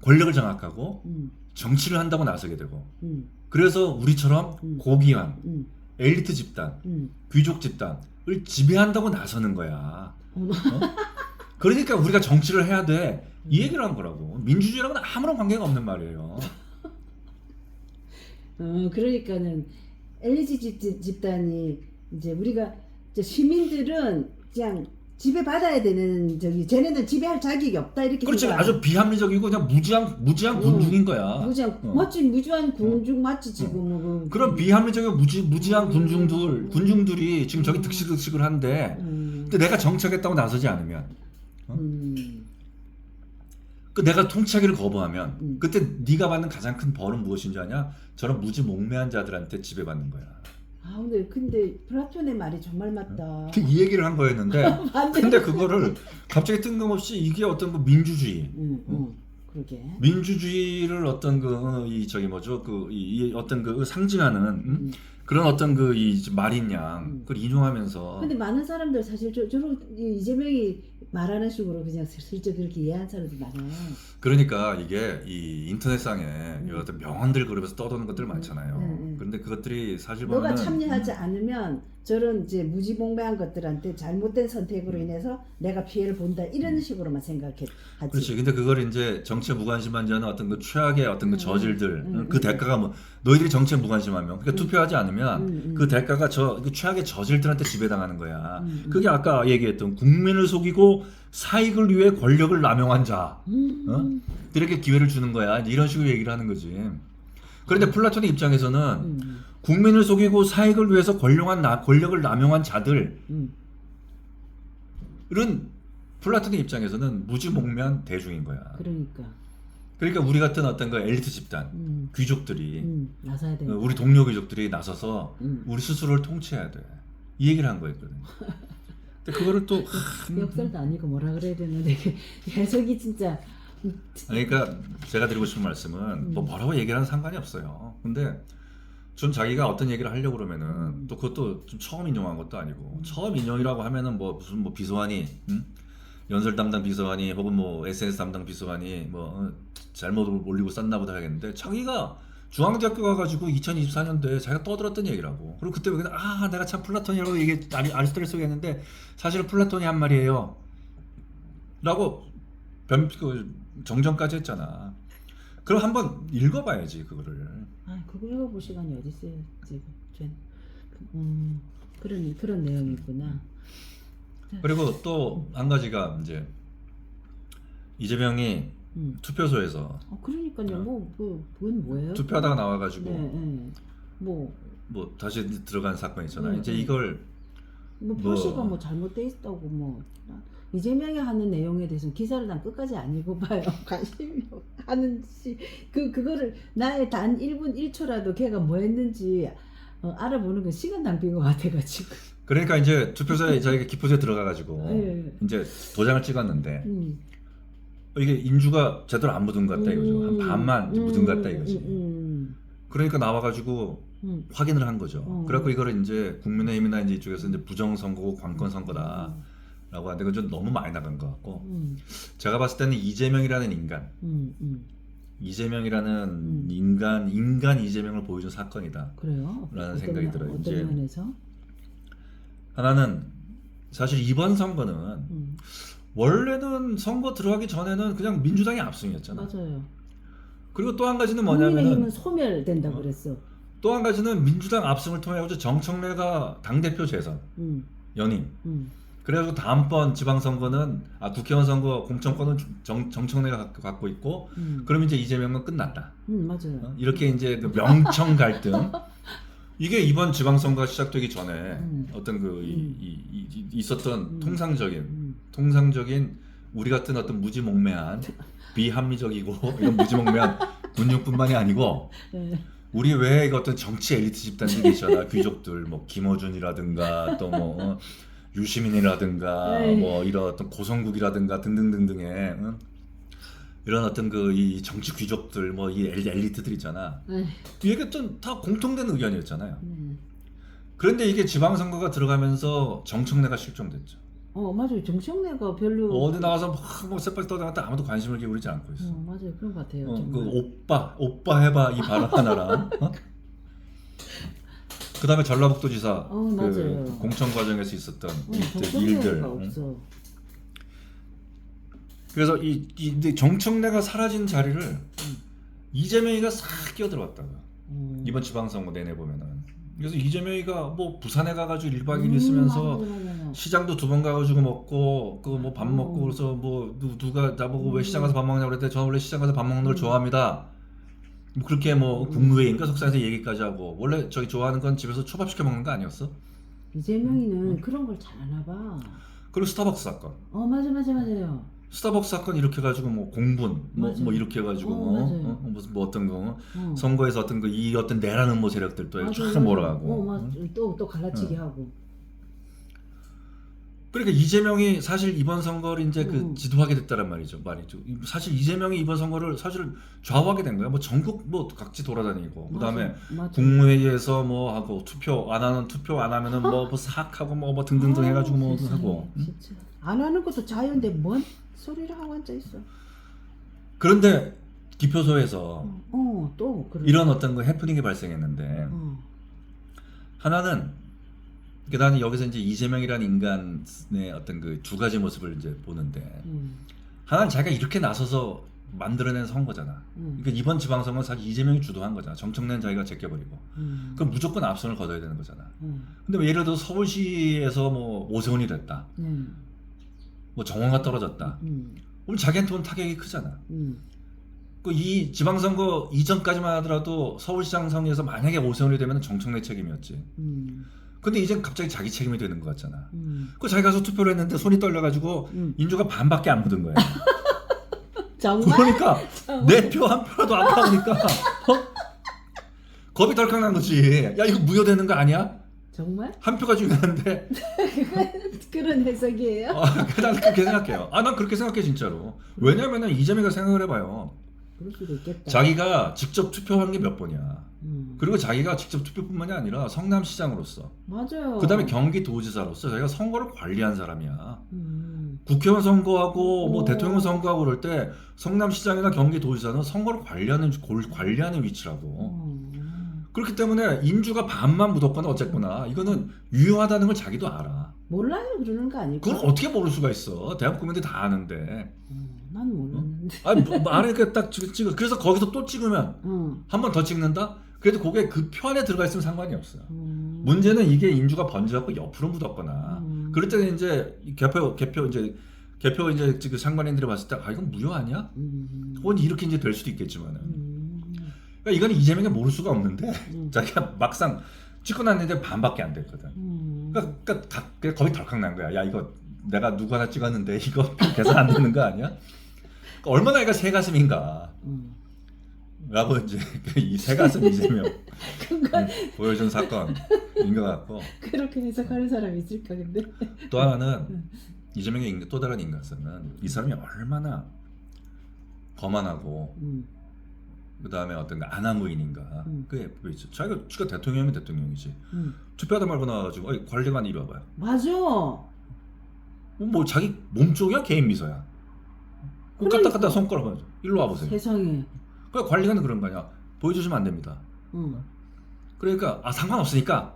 권력을 장악하고 정치를 한다고 나서게 되고, 그래서 우리처럼 고귀한 엘리트 집단, 귀족 집단을 지배한다고 나서는 거야. 그러니까 우리가 정치를 해야 돼. 이 얘기를 한 거라고. 민주주의랑은 아무런 관계가 없는 말이에요. 그러니까는 엘리트 집단이 이제 우리가 이제 시민들은 그냥 지배받아야 되는 쟤네들 지배할 자격이 없다 이렇게. 그렇지. 아주 비합리적이고 그냥 무지한 군중인 거야. 맞지. 무지한 군중 맞지 지금. 그런 비합리적이고 무지한 군중들이 지금 저기 득식을 한데, 근데 내가 정치하겠다고 나서지 않으면, 그 내가 통치하기를 거부하면 그때 네가 받는 가장 큰 벌은 무엇인지 아냐? 저런 무지몽매한 자들한테 지배받는 거야. 근데 플라톤의 말이 정말 맞다. 이 얘기를 한 거였는데 근데 그거를 갑자기 뜬금없이 이게 어떤 그 민주주의, 그러게. 민주주의를 어떤 이 저기 뭐죠 이 어떤 그 상징하는 그런 어떤 그 이 말인 양 그걸 인용하면서. 근데 많은 사람들 사실 저런 이재명이 말하는 식으로 그냥 슬쩍 그렇게 이해한 사람들 많아요. 그러니까 이게 이 인터넷상에 어떤 명언들 그러면서 떠도는 것들 많잖아요. 그런데 그것들이 사실 보면 너가 참여하지 않으면 저런 이제 무지몽매한 것들한테 잘못된 선택으로 인해서 내가 피해를 본다 이런 식으로만 생각하지. 그렇지. 근데 그걸 이제 정치에 무관심한 자는 어떤 그 최악의 어떤 그 저질들, 그 대가가 뭐 너희들이 정치에 무관심하면, 그러니까 투표하지 않으면 그 대가가 그 최악의 저질들한테 지배당하는 거야. 그게 아까 얘기했던 국민을 속이고 사익을 위해 권력을 남용한 자, 이렇게 기회를 주는 거야. 이런 식으로 얘기를 하는 거지. 그런데 플라톤의 입장에서는 국민을 속이고 사익을 위해서 권력을 남용한 자들은 플라톤의 입장에서는 무지몽매한 대중인 거야. 그러니까 우리 같은 어떤 그 엘리트 집단, 귀족들이 나서야 돼. 우리 동료 귀족들이 나서서 우리 스스로를 통치해야 돼. 이 얘기를 한 거였거든. 근데 그거를 또 역설도 아니고 뭐라 그래야 되는데 해석이 진짜. 그러니까 제가 드리고 싶은 말씀은 뭐라고 얘기를 하는 상관이 없어요. 근데 전 자기가 어떤 얘기를 하려고 그러면은 또 그것도 좀 처음 인용한 것도 아니고, 처음 인용이라고 하면은 뭐 무슨 뭐 비서관이 연설 담당 비서관이 혹은 뭐 SNS 담당 비서관이 뭐 잘못 올리고 쌌나 보다 하겠는데, 자기가 중앙대학교 가가지고 2024년도에 자기가 떠들었던 얘기라고. 그리고 그때 그냥 내가 참 플라톤이라고 아리스토텔레스 얘기했는데 사실은 플라톤이 한 말이에요 라고 정정까지 했잖아. 그럼 한번 읽어봐야지 그거를. 아, 그거 읽어볼 시간이 어디 있어요 지금. 그런 내용이구나. 그리고 또 한 가지가 이제 이재명이 투표소에서 그러니까요. 그건 뭐예요? 투표하다가 나와가지고 네. 뭐 다시 들어간 사건 있잖아. 이제 이걸 표시가 뭐 잘못돼 있다고 뭐 이재명이 하는 내용에 대해서는 기사를 난 끝까지 안 읽어봐요. 관심이 하는지 그거를 나의 단 1분 1초라도 걔가 뭐 했는지 알아보는 건 시간 낭비인 것 같아가지고. 그러니까 이제 투표소에 자기가 기표소에 들어가가가지고 네. 이제 도장을 찍었는데 이게 인주가 제대로 안 묻은 것 같다 이거죠. 한 반만 묻은 것 같다 이거지. 그러니까 나와가지고 확인을 한 거죠. 그래갖고 이거를 이제 국민의힘이나 이제 이쪽에서 이제 부정선거고 관건선거다라고 하는데 그건 좀 너무 많이 나간 것 같고 제가 봤을 때는 이재명이라는 인간 이재명이라는 인간 이재명을 보여준 사건이다. 그래요? 라는 생각이 들어요. 어떤 이제 면에서? 하나는 사실 이번 선거는 원래는 선거 들어가기 전에는 그냥 민주당이 압승이었잖아. 맞아요. 그리고 또 한 가지는 국민의힘은 뭐냐면은 소멸된다고 그랬어. 또 한 가지는 민주당 압승을 통해 가지고 정청래가 당대표 재선 연임. 그래가지고 다음번 지방선거는 국회의원 선거 공천권은 정청래가 갖고 있고 그럼 이제 이재명은 끝났다. 맞아요. 이렇게 이제 그 명청 갈등 이게 이번 지방선거가 시작되기 전에 어떤 있었던 통상적인 우리 같은 어떤 무지몽매한 비합리적이고 이런 무지몽매한 군중뿐만이 아니고 네. 우리 외에 어떤 정치 엘리트 집단들이 있잖아. 귀족들 뭐 김어준이라든가 또 뭐 유시민이라든가 뭐 이런 어떤 고성국이라든가 등등등등의 이런 어떤 이 정치 귀족들 뭐 이 엘리트들 있잖아. 이게 좀 다 공통된 의견이었잖아요. 그런데 이게 지방선거가 들어가면서 정청래가 실종됐죠. 맞아요. 정청래가 별로 어디 나와서 뭐 새빨리 떠다녔다 아무도 관심을 기울이지 않고 있어. 맞아요. 그런 것 같아요. 그 오빠 해봐 이 발언 하나랑. 그다음에 전라북도지사 맞아요. 공천 과정에서 있었던 일들. 일들. 없어. 그래서 이 정청래가 사라진 자리를 이재명이가 싹 끼어들어왔다고. 이번 지방선거 내내 보면은. 그래서 이재명이가 뭐 부산에 가가지고 1박 2일 있으면서 맞아. 시장도 2번 가가지고 먹고 그 뭐 밥 먹고 그래서 뭐 누가 나보고 왜 시장 가서 밥 먹냐고 그랬더니 저는 원래 시장 가서 밥 먹는 걸 좋아합니다. 뭐 그렇게 뭐 국무회의인가 속상해서 얘기까지 하고 원래 저기 좋아하는 건 집에서 초밥 시켜 먹는 거 아니었어? 이재명이는 그런 걸 잘하나 봐. 그리고 스타벅스 사건. 맞아요. 스타벅스 사건 이렇게 해가지고 뭐 공분 뭐 이렇게 해가지고 무슨 뭐 어떤 거 선거에서 어떤 이 어떤 내란 음모 세력들 또 쫙 몰아가고 또 갈라치기 하고. 그러니까 이재명이 사실 이번 선거를 이제 지도하게 됐다란 말이죠. 사실 이재명이 이번 선거를 사실 좌우하게 된 거야. 뭐 전국 뭐 각지 돌아다니고 그다음에 국무회의에서 뭐 하고 투표 안 하면은 뭐 사학하고 뭐 등등등 해가지고 뭐 하고. 진짜. 안 하는 것도 자유인데 뭔 소리를 하고 앉아 있어. 그런데 기표소에서 또 이런 어떤 해프닝이 발생했는데 하나는 나는 여기서 이제 이재명이라는 인간의 어떤 두 가지 모습을 이제 보는데 하나는 자기가 이렇게 나서서 만들어낸 선거잖아. 그러니까 이번 지방선거는 사실 이재명이 주도한 거잖아. 정청래는 자기가 제껴버리고 그럼 무조건 압승을 거둬야 되는 거잖아. 근데 뭐 예를 들어 서울시에서 뭐 오세훈이 됐다. 뭐 정원가 떨어졌다. 그럼 자기한테 온 타격이 크잖아. 이 지방선거 이전까지만 하더라도 서울시장 선거에서 만약에 오세훈이 되면 정청래 책임이었지. 근데 이젠 갑자기 자기 책임이 되는 것 같잖아. 그 자기 가서 투표를 했는데 손이 떨려가지고 인주가 반밖에 안 묻은 거야. 정말? 그러니까 내 표 한 표라도 안 나오니까 겁이 덜컥 난 거지. 야 이거 무효되는 거 아니야? 정말? 한 표가 중요한데. 그런 해석이에요? 난 그렇게 생각해요. 난 그렇게 생각해 진짜로. 왜냐면은 이재명이가 생각을 해봐요. 그럴 수도 있겠다. 자기가 직접 투표한 게 몇 번이야. 그리고 자기가 직접 투표뿐만이 아니라 성남시장으로서 맞아요. 그다음에 경기도지사로서 자기가 선거를 관리한 사람이야. 국회의원 선거하고 뭐 대통령 선거하고 그럴 때 성남시장이나 경기도지사는 선거를 관리하는 위치라고. 그렇기 때문에 인주가 반만 묻었거나 어쨌거나 이거는 유효하다는 걸 자기도 알아. 몰라요 그러는 거 아닐까? 그걸 어떻게 모를 수가 있어? 대한민국 국민들이 다 아는데. 난 몰랐는데. 아니 말하니까 딱 찍어. 그래서 거기서 또 찍으면 한 번 더 찍는다? 그래도 그게 그 표 안에 들어가 있으면 상관이 없어요. 문제는 이게 인주가 번져갖고 옆으로 묻었거나 그럴 때는 이제 개표 이제 지금 상관인들이 봤을 때 아 이건 무효 아니야? 혹은 이렇게 이제 될 수도 있겠지만은 그러니까 이거는 이재명이 모를 수가 없는데 자기가 막상 찍고 났는데 반밖에 안 됐거든. 그러니까 겁이 덜컥 난 거야. 야 이거 내가 누구 하나 찍었는데 이거 계산 안 되는 거 아니야? 그러니까 얼마나 얘가 새가슴인가. 라고 이제 이 새가슴 이재명 보여준 사건인 것 같고 그렇게 해석하는 사람이 있을까 근데? 또 하나는 이재명의 또 다른 인간성은 이 사람이 얼마나 거만하고 그 다음에 어떤 아나무인인가 그게 보이죠. 자기가 대통령이면 대통령이지 투표하다 말고 나와가지고 관리관 이리 와봐요. 맞아. 뭐 자기 몸쪽이야 개인 미소야. 그러니까. 갖다 손가락 봐야죠. 일로 와보세요. 세상에. 그러니까 관리관은 그런 거 아니야. 보여주시면 안 됩니다. 그러니까 상관없으니까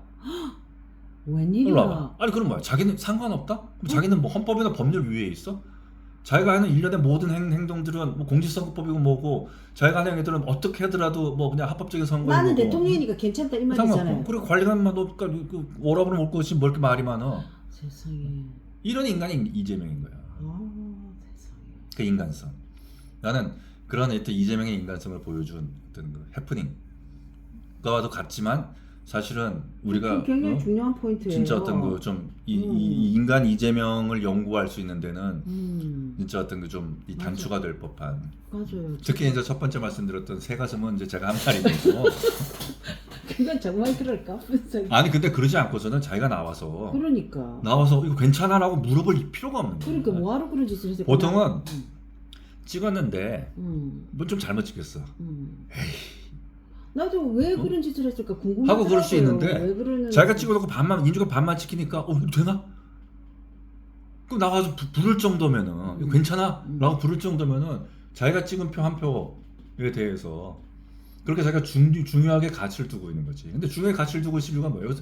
웬일이야. 일로 와봐. 아니 그럼 뭐야? 자기는 상관없다? 그럼 자기는 뭐 헌법이나 법률 위에 있어? 자기가 하는 일련의 모든 행동들은 뭐 공직선거법이고 뭐고 자기가 하는 행위들은 어떻게 하더라도 뭐 그냥 합법적인 선거이고 나는 대통령이니까 괜찮다 이 말이잖아요. 그리고 관리관만 오라고 올 것이 뭘 이렇게 말이 많아. 세상에. 이런 인간이 이재명인 거야. 세상에. 그 인간성. 나는 그런 어떤 이재명의 인간성을 보여준 어떤 그 해프닝과도 같지만 사실은 우리가 굉장히 중요한 포인트예요. 진짜 어떤 그 좀 이 인간 이재명을 연구할 수 있는 데는 진짜 어떤 그 좀 이 단초가 될 법한. 맞아요. 특히 이제 첫 번째 말씀드렸던 새가슴은 이제 제가 한 말이 되고. 그건 정말 그럴까? 아니 근데 그러지 않고서는 자기가 나와서 이거 괜찮아라고 물어볼 필요가 없는 거예요. 그러니까 뭐하러 그런 짓을 했을까? 보통은 찍었는데 뭐 좀 잘못 찍혔어. 에이. 나도 왜 그런 짓을 했을까 궁금하더라고요. 하고 그럴 수 있는데 왜 그러는지. 자기가 찍어놓고 인주가 반만 찍히니까 되나? 그럼 나가서 부를 정도면은 이거 괜찮아? 라고 부를 정도면은 자기가 찍은 표 한 표에 대해서 그렇게 자기가 중요하게 가치를 두고 있는 거지. 근데 중요하게 가치를 두고 있을 이유가 뭐예요?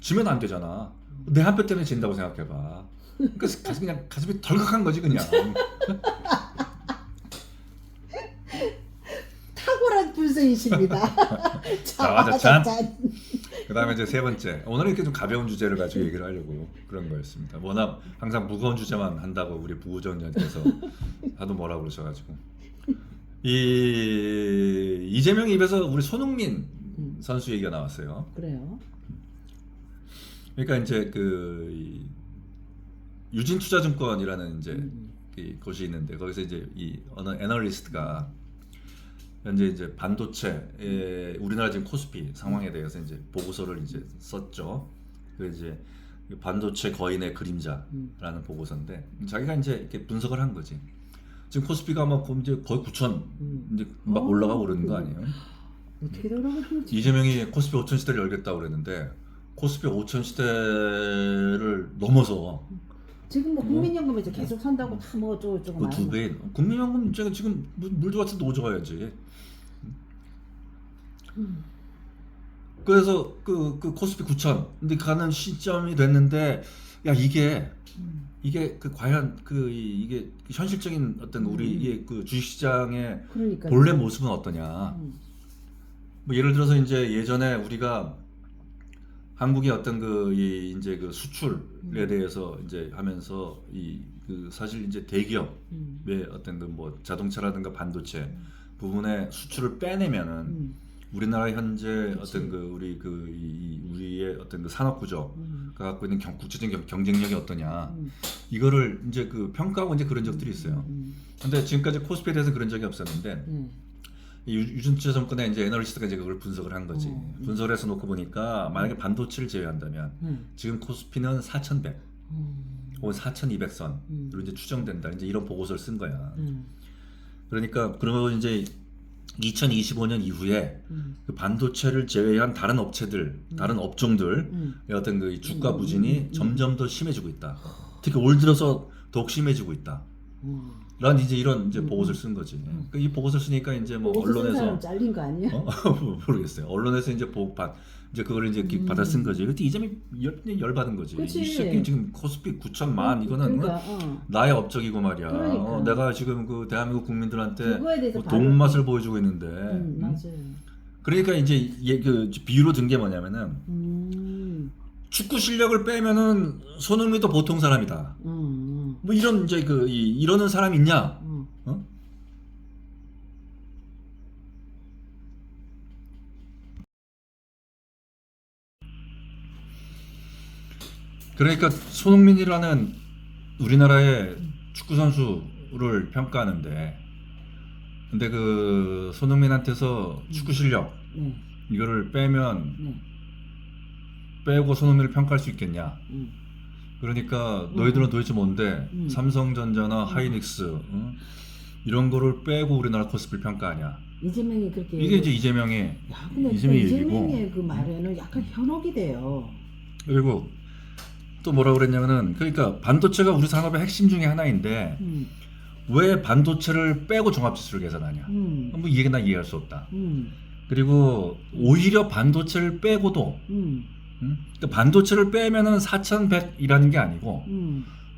지면 안 되잖아. 내 한 표 때문에 진다고 생각해봐. 그러니까 그냥 가슴이 덜컥한 거지 그냥. 탁월한 불성이십니다. 자. 그 다음에 이제 세 번째. 오늘은 이렇게 좀 가벼운 주제를 가지고 얘기를 하려고 그런 거였습니다. 워낙 항상 무거운 주제만 한다고 우리 부부전자님께서 하도 뭐라고 그러셔가지고. 이재명 입에서 우리 손흥민 선수 얘기가 나왔어요. 그래요. 그러니까 이제 유진투자증권이라는 이제 곳이 있는데 거기서 이제 이 어느 애널리스트가 현재 이제 반도체 우리나라 지금 코스피 상황에 대해서 이제 보고서를 이제 썼죠. 그 이제 반도체 거인의 그림자라는 보고서인데 자기가 이제 이렇게 분석을 한 거지. 지금 코스피가 막 이제 거의 9천 이제 막 올라가고 그러는 거 아니에요? 어떻게 들어가지? 이재명이 코스피 5천 시대를 열겠다고 그랬는데 코스피 5천 시대를 넘어서 지금 뭐 국민연금에서 계속 산다고 다 뭐 어쩌고 그 두 배. 국민연금 지금 물도 같은 노져야지. 그래서 그 코스피 9천 근데 가는 시점이 됐는데 야 이게 과연 이게 현실적인 어떤 우리의 그 주식시장의 본래 모습은 어떠냐. 뭐 예를 들어서 이제 예전에 우리가 한국의 어떤 이제 수출에 대해서 이제 하면서 사실 이제 대기업의 어떤 뭐 자동차라든가 반도체 부분의 수출을 빼내면은 우리나라 현재 그치. 어떤 우리의 어떤 산업 구조가 갖고 있는 국제적인 경쟁력이 어떠냐 이거를 이제 평가하고 이제 그런 적들이 있어요. 근데 지금까지 코스피에 대해서 그런 적이 없었는데 유진투자증권의 이제 애널리스트가 이제 그걸 분석을 한 거지. 분석을 해서 놓고 보니까 만약에 반도체를 제외한다면 지금 코스피는 4,100 혹은 4,200선으로 이제 추정된다. 이제 이런 보고서를 쓴 거야. 그러니까 그러면 이제 2025년 이후에 그 반도체를 제외한 다른 업체들, 다른 업종들의 어떤 그 주가 부진이 점점 더 심해지고 있다. 특히 올 들어서 더욱 심해지고 있다. 란 이제 이런 이제 보고서를 쓴 거지. 그이 보고서를 쓰니까 이제 뭐 보고서 쓴 언론에서 사람 잘린 거 아니야? 모르겠어요. 언론에서 이제 이제 그걸 이제 받아 쓴 거지. 그때 이점이 열받은 거지. 그치. 이 새끼 지금 코스피 9천만 이거는 그러니까, 나의 업적이고 말이야. 그러니까. 내가 지금 그 대한민국 국민들한테 그거에 대해서 뭐 돈 맛을 보여주고 있는데. 맞아요. 그러니까 이제 그 비유로 든 게 뭐냐면은 축구 실력을 빼면은 손흥민도 보통 사람이다. 뭐 이런 이제 이러는 사람 있냐? 어? 그러니까 손흥민이라는 우리나라의 축구 선수를 평가하는데, 근데 그 손흥민한테서 축구 실력 네. 이거를 빼면 네. 빼고 손흥민을 평가할 수 있겠냐? 음. 그러니까 너희들은 도대체 뭔데 삼성전자나 하이닉스 이런 거를 빼고 우리나라 코스피를 평가하냐? 이재명이 그렇게 이게 이제 이재명의 야, 근데 이재명의 그 말에는 약간 현혹이 돼요. 그리고 또 뭐라 그랬냐면은, 그러니까 반도체가 우리 산업의 핵심 중에 하나인데 왜 반도체를 빼고 종합지수를 계산하냐? 뭐 이게 나 이해할 수 없다. 그리고 오히려 반도체를 빼고도 그러니까 반도체를 빼면은 4,100이라는 게 아니고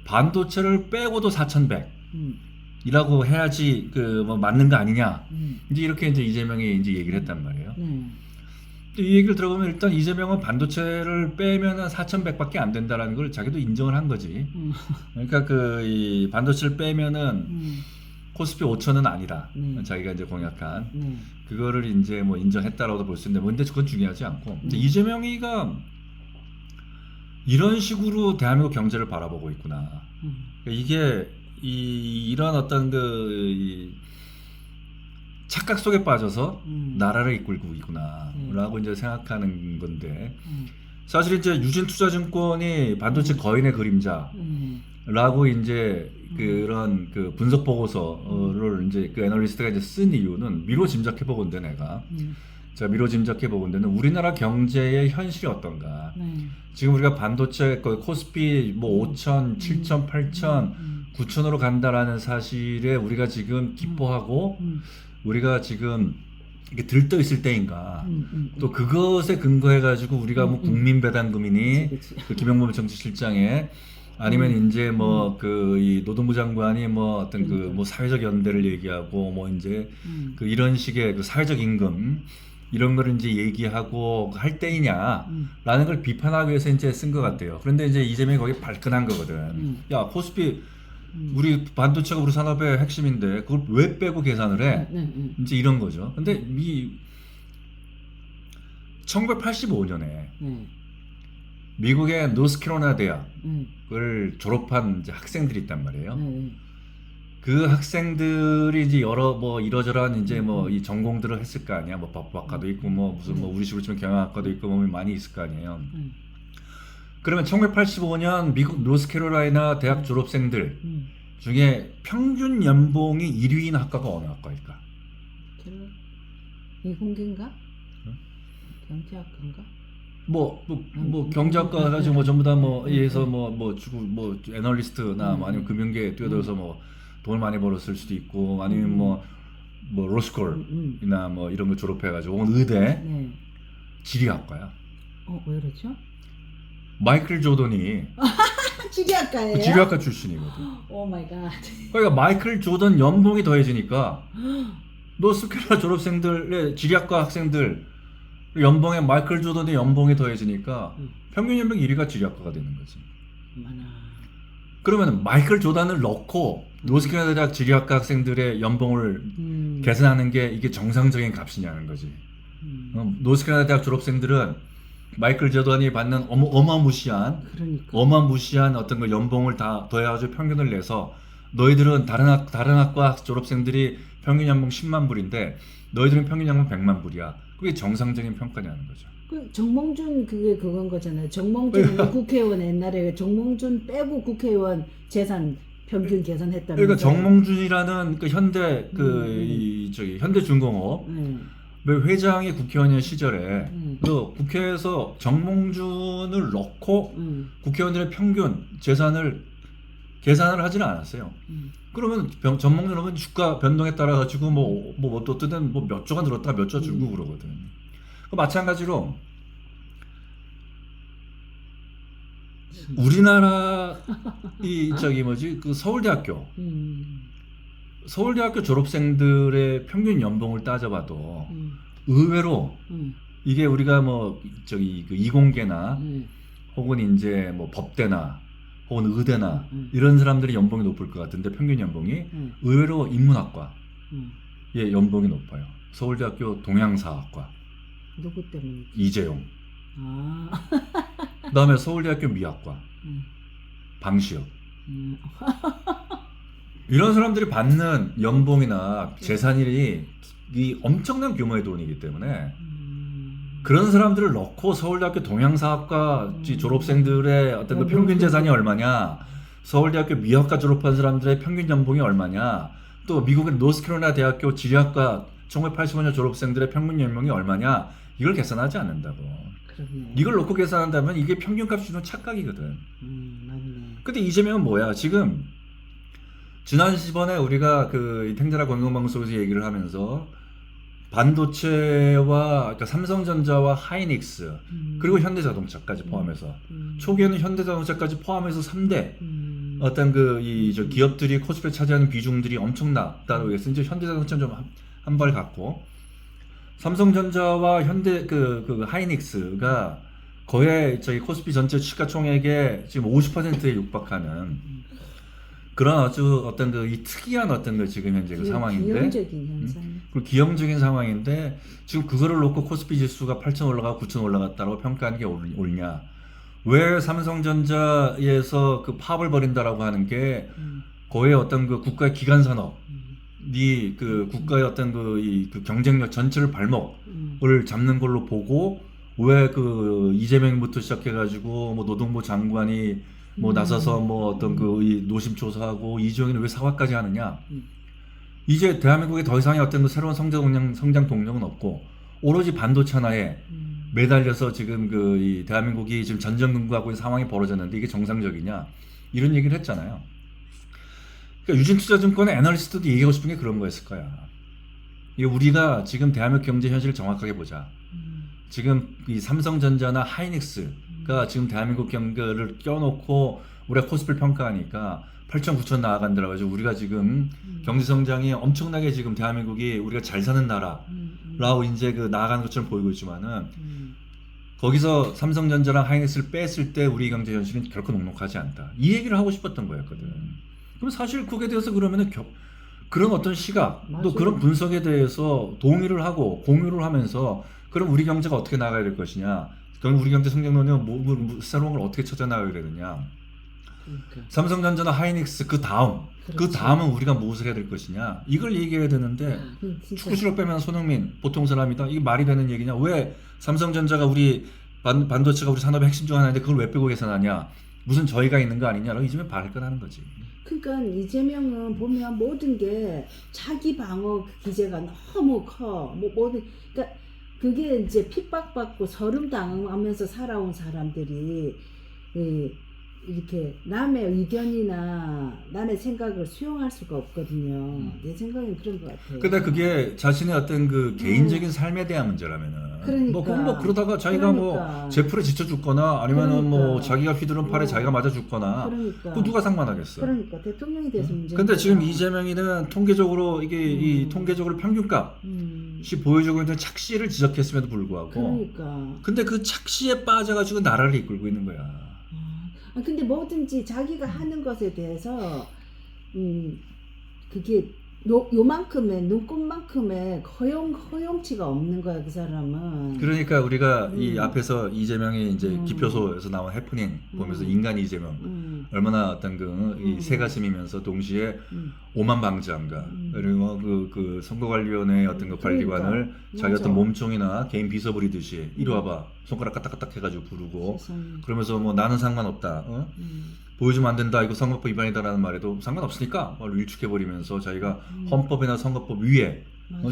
반도체를 빼고도 4,100이라고 해야지 그 뭐 맞는 거 아니냐? 이제 이렇게 이제 이재명이 이제 얘기를 했단 말이에요. 이 얘기를 들어보면 일단 이재명은 반도체를 빼면은 4,100밖에 안 된다라는 걸 자기도 인정을 한 거지. 그러니까 이 반도체를 빼면은 코스피 5천은 아니다. 자기가 이제 공약한 그거를 이제 뭐 인정했다라고도 볼 수 있는데, 근데 그건 중요하지 않고. 근데 이재명이가 이런 식으로 대한민국 경제를 바라보고 있구나. 그러니까 이게 이런 어떤 이 착각 속에 빠져서 나라를 이끌고 있구나라고 이제 생각하는 건데, 사실 이제 유진투자증권이 반도체 거인의 그림자라고 이제 그런 그 분석 보고서를 이제 그 애널리스트가 이제 쓴 이유는, 미로 짐작해 보건데 내가 자 미로 짐작해 보건데는 우리나라 경제의 현실이 어떤가. 지금 우리가 반도체 코스피 뭐 5천, 7천, 8천, 9천으로 간다라는 사실에 우리가 지금 기뻐하고 우리가 지금 이게 들떠 있을 때인가. 또 그것에 근거해 가지고 우리가 뭐 국민배당금이니 그 김영범 정치실장에 아니면 이제 뭐 그 이 노동부 장관이 뭐 어떤 그 뭐 사회적 연대를 얘기하고 뭐 이제 그 이런 식의 그 사회적 임금 이런 거를 이제 얘기하고 할 때이냐라는 걸 비판하기 위해서 이제 쓴 것 같아요. 그런데 이제 이재명이 거기 발끈한 거거든. 야, 코스피 우리 반도체가 우리 산업의 핵심인데 그걸 왜 빼고 계산을 해? 이제 이런 거죠. 근데 1985년에 미국의 노스캐롤라이나 대학을 졸업한 이제 학생들이 있단 말이에요. 그 학생들이 이제 여러 뭐 이러저러한 이제 뭐 이 전공들을 했을 거 아니야. 뭐 법학과도 있고 뭐 무슨 뭐 우리식으로 치면 경영학과도 있고 뭐 많이 있을 거 아니에요. 그러면 1985년 미국 노스캐롤라이나 대학 졸업생들 중에 평균 연봉이 1위인 학과가 어느 학과일까? 이공계인가? 경제학과인가? 뭐 경제학과 가지고 뭐 전부 다 뭐 예서 뭐 주고 뭐 애널리스트나 뭐 아니면 금융계에 뛰어들어서 뭐 돈을 많이 벌었을 수도 있고, 아니면 뭐 로스쿨이나 뭐 이런 거 졸업해가지고 혹은 의대 지리학과야. 왜 그러죠? 마이클 조던이 지리학과예요? 지리학과 출신이거든. 오 마이 갓. 그러니까 마이클 조던 연봉이 더해지니까 노스캐롤라이나 졸업생들의 지리학과 학생들 연봉에 마이클 조던의 연봉이 더해지니까 평균 연봉 1위가 지리학과가 되는 거지. 그러면 마이클 조던을 넣고 노스캐롤라이나 대학 지리학과 학생들의 연봉을 계산하는 게 이게 정상적인 값이냐는 거지. 노스캐롤라이나 대학 졸업생들은 마이클 조던이 받는 어마무시한 어떤 그 연봉을 다 더해가지고 평균을 내서, 너희들은 다른 학과 졸업생들이 평균 연봉 10만 불인데 너희들은 평균 연봉 100만 불이야. 그게 정상적인 평가냐는 거죠. 그 정몽준 그건 거잖아요. 정몽준 국회의원 옛날에 정몽준 빼고 국회의원 재산 평균 계산했다면서. 그러니까 정몽준이라는 그 현대 현대중공업 회장이 국회의원 시절에 그 국회에서 정몽준을 넣고 국회의원들의 평균 재산을 계산을 하지는 않았어요. 그러면 전목료는 주가 변동에 따라 가지고 뭐 어쨌든 뭐 몇 조가 늘었다가 몇 조가 줄고 그러거든. 마찬가지로 우리나라 이 저기 뭐지 그 서울대학교 졸업생들의 평균 연봉을 따져봐도 의외로 이게 우리가 뭐 저기 그 이공계나 혹은 이제 뭐 법대나 혹은 의대나 이런 사람들이 연봉이 높을 것 같은데 평균 연봉이 의외로 인문학과의 연봉이 높아요. 서울대학교 동양사학과 누구 때문에? 이재용. 아. 그다음에 서울대학교 미학과 방시혁. 이런 사람들이 받는 연봉이나 재산이 이 엄청난 규모의 돈이기 때문에 그런 사람들을 넣고 서울대학교 동양사학과 졸업생들의 어떤 그 평균 재산이 얼마냐, 서울대학교 미학과 졸업한 사람들의 평균 연봉이 얼마냐, 또 미국의 노스캐롤라이나 대학교 지리학과 1985년 졸업생들의 평균 연봉이 얼마냐, 이걸 계산하지 않는다고. 그렇네. 이걸 놓고 계산한다면 이게 평균값이 좀 착각이거든. 맞네. 근데 이재명은 뭐야? 지금 지난번에 우리가 그 탱자라 공영방송에서 얘기를 하면서 반도체와 그러니까 삼성전자와 하이닉스 그리고 현대자동차까지 포함해서 초기에는 현대자동차까지 포함해서 3대 어떤 그 이 저 기업들이 코스피에 차지하는 비중들이 엄청나다고 해서 이제 현대자동차는 좀 한 발 갔고 삼성전자와 현대 그 하이닉스가 거의 저희 코스피 전체 시가총액의 지금 50%에 육박하는 그런 아주 어떤 그 이 특이한 어떤 그 지금 현재 그 상황인데, 기형적인 현상. 그 기형적인 상황인데 지금 그거를 놓고 코스피 지수가 8,000 올라가고 9,000 올라갔다고 평가하는 게 옳냐? 왜 삼성전자에서 그 파업을 벌인다라고 하는 게 거의 어떤 그 국가의 기간 산업이 그 국가의 어떤 그 경쟁력 전체를 발목을 잡는 걸로 보고 왜 그 이재명부터 시작해가지고 뭐 노동부 장관이 뭐 나서서 뭐 어떤 그 이 노심초사하고 이재용이는 왜 사과까지 하느냐? 이제 대한민국에 더 이상의 어떤 그 새로운 성장 동력은 없고 오로지 반도체 하나에 매달려서 지금 그 이 대한민국이 지금 전전긍긍하고 있는 상황이 벌어졌는데 이게 정상적이냐? 이런 얘기를 했잖아요. 그러니까 유진투자증권의 애널리스트도 얘기하고 싶은 게 그런 거였을 거야. 이게 우리가 지금 대한민국 경제 현실을 정확하게 보자. 지금 이 삼성전자나 하이닉스가 지금 대한민국 경제를 껴놓고 우리가 코스피를 평가하니까 8천 9천 나아간다라고 해서 우리가 지금 경제 성장이 엄청나게 지금 대한민국이 우리가 잘 사는 나라라고 이제 그 나아가는 것처럼 보이고 있지만은 거기서 삼성전자랑 하이닉스를 뺐을 때 우리 경제 현실은 결코 녹록하지 않다. 이 얘기를 하고 싶었던 거였거든. 그럼 사실 그게 대해서 그러면은 그런 어떤 시각 또 맞아요. 그런 분석에 대해서 동의를 하고 공유를 하면서 그럼 우리 경제가 어떻게 나가야 될 것이냐? 그럼 우리 경제 성장론은 새로운 걸 어떻게 찾아 나가야 되느냐? 그러니까. 삼성전자나 하이닉스 그 다음은 우리가 무엇을 해야 될 것이냐? 이걸 얘기해야 되는데 진짜. 축구실업 빼면 손흥민 보통 사람이다. 이게 말이 되는 얘기냐? 왜 삼성전자가 우리 반도체가 우리 산업의 핵심 중 하나인데 그걸 왜 빼고 계산하냐? 무슨 저희가 있는 거 아니냐라고 이제면 발끈하는 거지. 그러니까 이재명은 보면 모든 게 자기 방어 기제가 너무 커. 뭐 모든 그러니까 그게 이제 핍박받고 서름 당하면서 살아온 사람들이 이렇게 남의 의견이나 남의 생각을 수용할 수가 없거든요. 내 생각엔 그런 것 같아요. 근데 그게 자신의 어떤 그 개인적인 삶에 대한 문제라면은 그러니까. 뭐 그건 뭐 그러다가 자기가 뭐 제풀에 지쳐 죽거나 아니면은 뭐 그러니까. 자기가 휘두른 팔에 자기가 맞아 죽거나 그러니까. 그 누가 상관하겠어. 그러니까 대통령이 돼서 문제. 근데 지금 이재명이는 통계적으로 이게 이 통계적으로 평균값이 보여주고 있는 착시를 지적했음에도 불구하고 그러니까. 근데 그 착시에 빠져가지고 나라를 이끌고 있는 거야. 근데 뭐든지 자기가 하는 것에 대해서 그게 요만큼의 눈곱만큼의 허용치가 없는 거야 그 사람은. 그러니까 우리가 이 앞에서 이재명이 이제 기표소에서 나온 해프닝 보면서 인간 이재명 얼마나 어떤 이 새가슴이면서 동시에 오만방자인가 그리고 그 선거관리위원회 어떤 그 관리관을 그러니까. 자기 맞아. 어떤 몸종이나 개인 비서 부리듯이 이리 와봐 손가락 까딱까딱 해가지고 부르고 세상에. 그러면서 뭐 나는 상관없다 보여주면 안 된다 이거 선거법 위반이다라는 말에도 상관없으니까 말 일축해버리면서 자기가 헌법이나 선거법 위에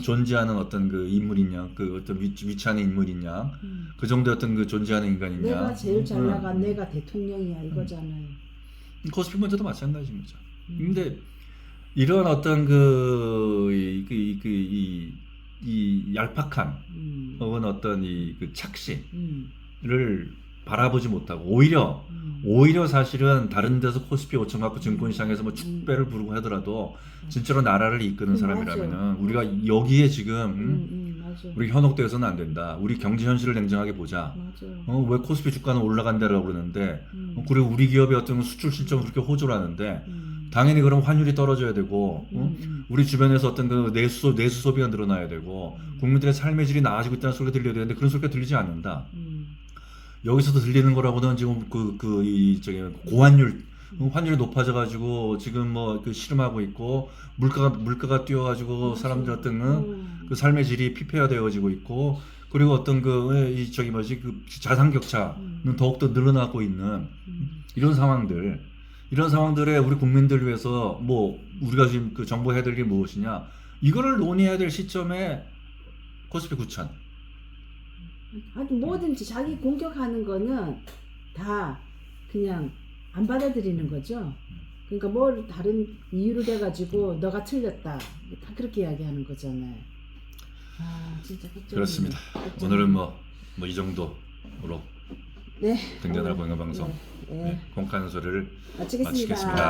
존재하는 어떤 그 인물이냐 그 어떤 위치하는 인물이냐 그 정도의 어떤 그 존재하는 인간이냐 내가 제일 잘 나간 내가 대통령이야 이거잖아요. 코스피 문제도 마찬가지입니다. 근데 이런 어떤 이 얄팍한 혹은 어떤 그 착시를 바라보지 못하고 오히려 사실은 다른 데서 코스피 5천 갖고 증권시장에서 뭐 축배를 부르고 하더라도 진짜로 나라를 이끄는 사람이라면은 맞아. 우리가 여기에 지금 맞아. 우리 현혹되어서는 안 된다. 우리 경제 현실을 냉정하게 보자. 맞아. 왜 코스피 주가는 올라간다라고 그러는데 그리고 우리 기업의 어떤 수출 실적을 그렇게 호조를 하는데 당연히 그럼 환율이 떨어져야 되고 우리 주변에서 어떤 그 내수 소비가 늘어나야 되고 국민들의 삶의 질이 나아지고 있다는 소리가 들려야 되는데 그런 소리가 들리지 않는다. 여기서도 들리는 거라고는 지금 고환율 환율이 높아져가지고 지금 뭐 그 씨름하고 있고 물가가 뛰어가지고 맞아. 사람들 어떤 그 삶의 질이 피폐화되어지고 있고 그리고 어떤 그 자산 격차는 더욱더 늘어나고 있는 이런 상황들에 우리 국민들 위해서 뭐 우리가 지금 그 정부해야 될 게 무엇이냐 이거를 논의해야 될 시점에 코스피 9천 아주 뭐든지 자기 공격하는 거는 다 그냥 안 받아들이는 거죠. 그러니까 뭘 다른 이유를 대가지고 너가 틀렸다 다 그렇게 이야기하는 거잖아요. 아 진짜 그렇습니다. 오늘은 뭐 이 정도로 네. 등단할 공영 방송 네. 공간 소리를 마치겠습니다. 마치겠습니다.